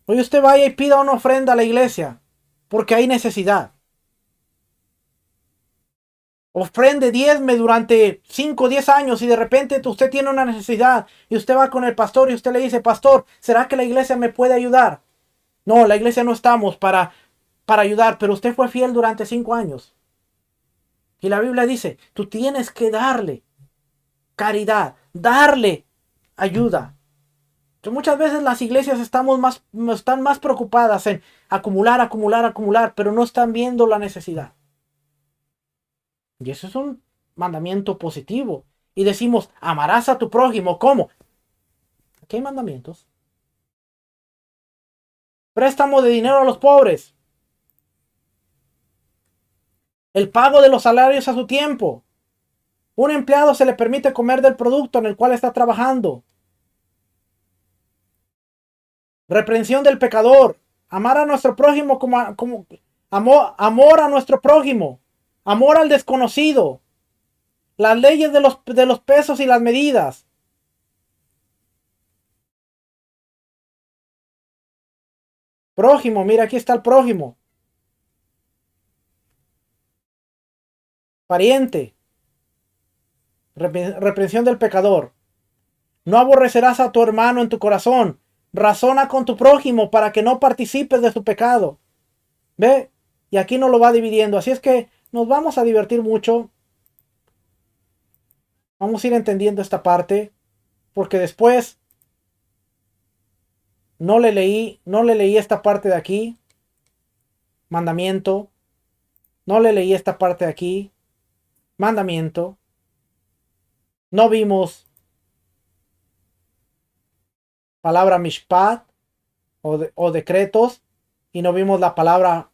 Hoy usted vaya y pida una ofrenda a la iglesia. Porque hay necesidad. Ofrende, diezme durante 5 o 10 años y de repente usted tiene una necesidad y usted va con el pastor y usted le dice, pastor, ¿será que la iglesia me puede ayudar? No, la iglesia no estamos para ayudar, pero usted fue fiel durante 5 años. Y la Biblia dice, tú tienes que darle caridad, darle ayuda. Entonces, muchas veces las iglesias están más preocupadas en acumular, pero no están viendo la necesidad. Y eso es un mandamiento positivo. Y decimos, amarás a tu prójimo. ¿Cómo? Aquí hay mandamientos. Préstamo de dinero a los pobres. El pago de los salarios a su tiempo. Un empleado se le permite comer del producto en el cual está trabajando. Reprensión del pecador. Amar a nuestro prójimo amor a nuestro prójimo. Amor al desconocido. Las leyes de los pesos y las medidas. Prójimo, mira, aquí está el prójimo. Pariente. Reprensión del pecador. No aborrecerás a tu hermano en tu corazón. Razona con tu prójimo para que no participes de su pecado. ¿Ve? Y aquí nos lo va dividiendo. Así es que nos vamos a divertir mucho. Vamos a ir entendiendo esta parte. Porque después no le leí esta parte de aquí. Mandamiento. No le leí esta parte de aquí. Mandamiento. No vimos palabra mishpat o decretos. Y no vimos la palabra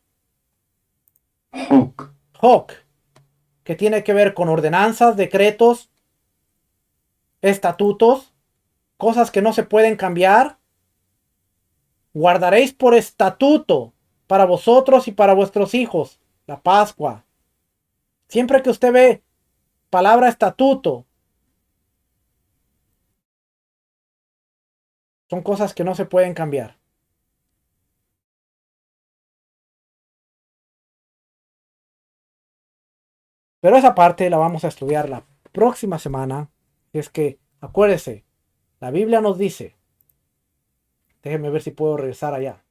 hok, que tiene que ver con ordenanzas, decretos, estatutos, cosas que no se pueden cambiar. Guardaréis por estatuto para vosotros y para vuestros hijos la Pascua. Siempre que usted ve palabra estatuto, son cosas que no se pueden cambiar. Pero esa parte la vamos a estudiar la próxima semana. Es que, acuérdese, la Biblia nos dice, déjenme ver si puedo regresar allá.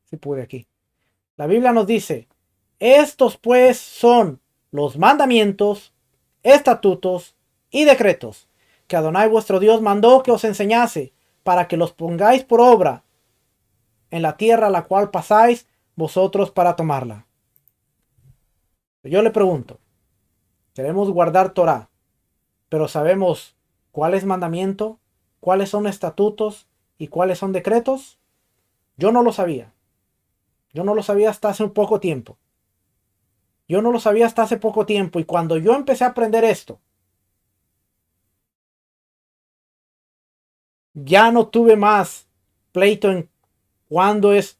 Sí pude aquí. La Biblia nos dice, estos pues son los mandamientos, estatutos y decretos que Adonai vuestro Dios mandó que os enseñase para que los pongáis por obra en la tierra a la cual pasáis vosotros para tomarla. Yo le pregunto, queremos guardar Torah, pero sabemos cuál es mandamiento, cuáles son estatutos y cuáles son decretos. Yo no lo sabía. Yo no lo sabía hasta hace un poco tiempo. Yo no lo sabía hasta hace poco tiempo. Y cuando yo empecé a aprender esto, ya no tuve más pleito en cuándo es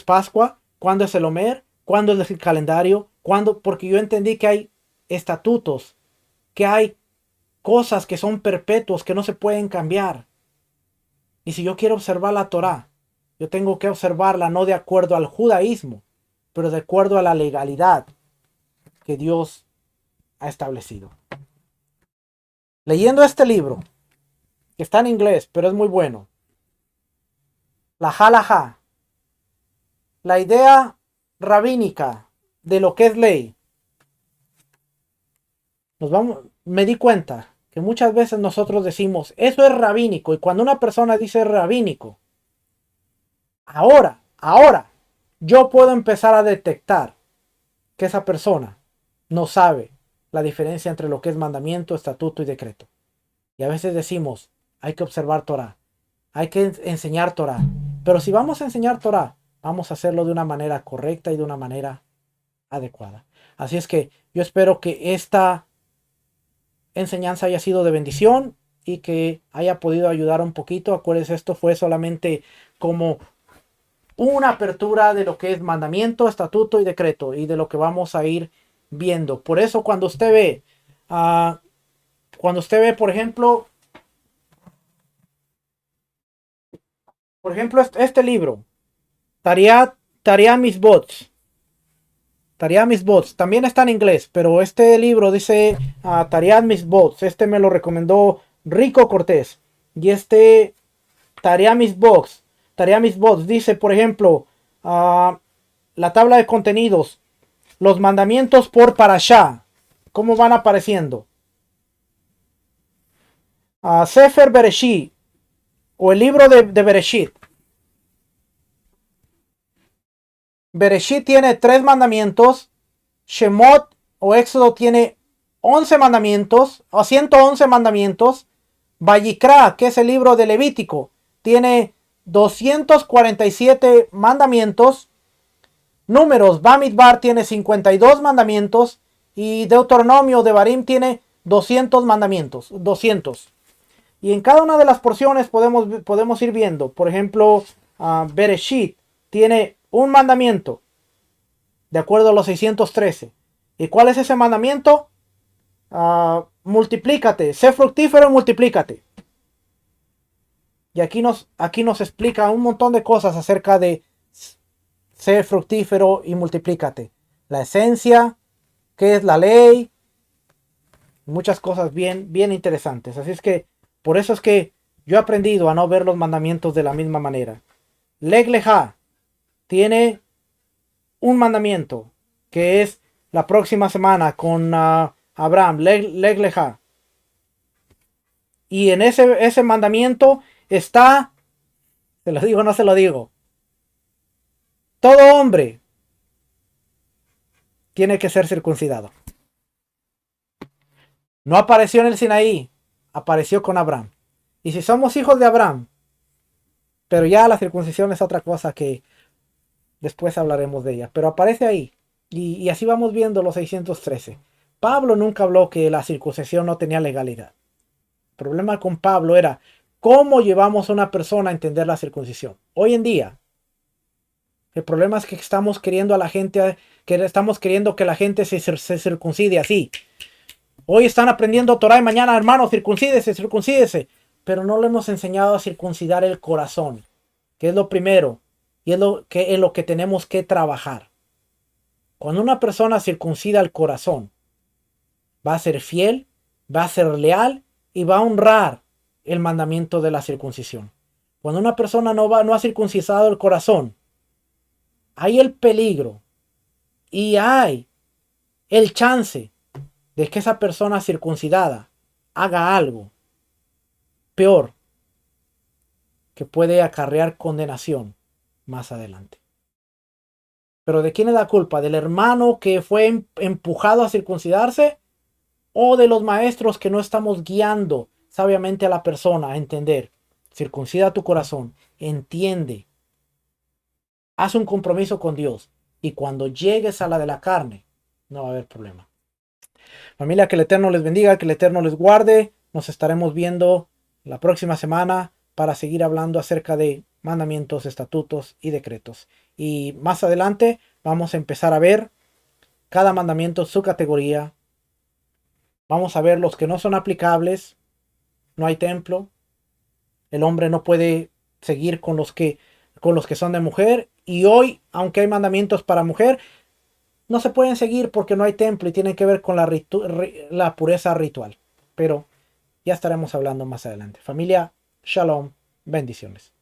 Pascua, cuándo es el Omer, cuándo es el calendario, porque yo entendí que hay estatutos, que hay cosas que son perpetuos, que no se pueden cambiar. Y si yo quiero observar la Torá, yo tengo que observarla no de acuerdo al judaísmo, pero de acuerdo a la legalidad que Dios ha establecido. Leyendo este libro, que está en inglés, pero es muy bueno, la halajá, la idea rabínica de lo que es ley, me di cuenta que muchas veces nosotros decimos, eso es rabínico, y cuando una persona dice rabínico, ahora, yo puedo empezar a detectar que esa persona no sabe la diferencia entre lo que es mandamiento, estatuto y decreto. Y a veces decimos, hay que observar Torah, hay que enseñar Torah. Pero si vamos a enseñar Torah, vamos a hacerlo de una manera correcta y de una manera adecuada. Así es que yo espero que esta enseñanza haya sido de bendición y que haya podido ayudar un poquito. Acuérdense, esto fue solamente como una apertura de lo que es mandamiento, estatuto y decreto y de lo que vamos a ir viendo. Por eso cuando usted ve, por ejemplo, este libro, Tariah Mitzvot, también está en inglés, pero este libro dice Tariah Mitzvot, este me lo recomendó Rico Cortés, y este Tariah Mitzvot dice, por ejemplo, la tabla de contenidos, los mandamientos por parashá, ¿cómo van apareciendo? Sefer Bereshit, o el libro de Bereshit. Bereshit tiene 3 mandamientos. Shemot o Éxodo tiene 11 mandamientos, o 111 mandamientos. Vayikra, que es el libro de Levítico, tiene 247 mandamientos. Números, Bamidbar tiene 52 mandamientos. Y Deuteronomio de Barim tiene 200 mandamientos. 200. Y en cada una de las porciones podemos ir viendo. Por ejemplo, Bereshit tiene un mandamiento, de acuerdo a los 613. ¿Y cuál es ese mandamiento? Multiplícate, sé fructífero y multiplícate. Y aquí nos explica un montón de cosas acerca de ser fructífero y multiplícate. La esencia, qué es la ley, muchas cosas bien interesantes. Así es que, por eso es que yo he aprendido a no ver los mandamientos de la misma manera. Leg Leja tiene un mandamiento, que es la próxima semana con Abraham, Leg Leja. Y en ese mandamiento está, se lo digo o no se lo digo, todo hombre tiene que ser circuncidado. No apareció en el Sinaí, apareció con Abraham. Y si somos hijos de Abraham, pero ya la circuncisión es otra cosa que después hablaremos de ella, pero aparece ahí. Y así vamos viendo los 613. Pablo nunca habló que la circuncisión no tenía legalidad. El problema con Pablo era cómo llevamos a una persona a entender la circuncisión. Hoy en día, el problema es que estamos queriendo que la gente se circuncide así. Hoy están aprendiendo Torah y mañana, hermano, circuncídese. Pero no le hemos enseñado a circuncidar el corazón, que es lo primero y es lo que tenemos que trabajar. Cuando una persona circuncida el corazón, va a ser fiel, va a ser leal y va a honrar el mandamiento de la circuncisión. Cuando una persona no ha circuncidado el corazón, hay el peligro y hay el chance de que esa persona circuncidada haga algo peor que puede acarrear condenación más adelante. Pero ¿de quién es la culpa? ¿Del hermano que fue empujado a circuncidarse? ¿O de los maestros que no estamos guiando sabiamente a la persona a entender? Circuncida tu corazón, entiende, haz un compromiso con Dios y cuando llegues a la de la carne no va a haber problema. Familia, que el Eterno les bendiga, que el Eterno les guarde. Nos estaremos viendo la próxima semana para seguir hablando acerca de mandamientos, estatutos y decretos. Y más adelante vamos a empezar a ver cada mandamiento, su categoría. Vamos a ver los que no son aplicables. No hay templo. El hombre no puede seguir con los que son de mujer. Y hoy, aunque hay mandamientos para mujer, no se pueden seguir porque no hay templo y tienen que ver con la pureza ritual. Pero ya estaremos hablando más adelante. Familia, shalom, bendiciones.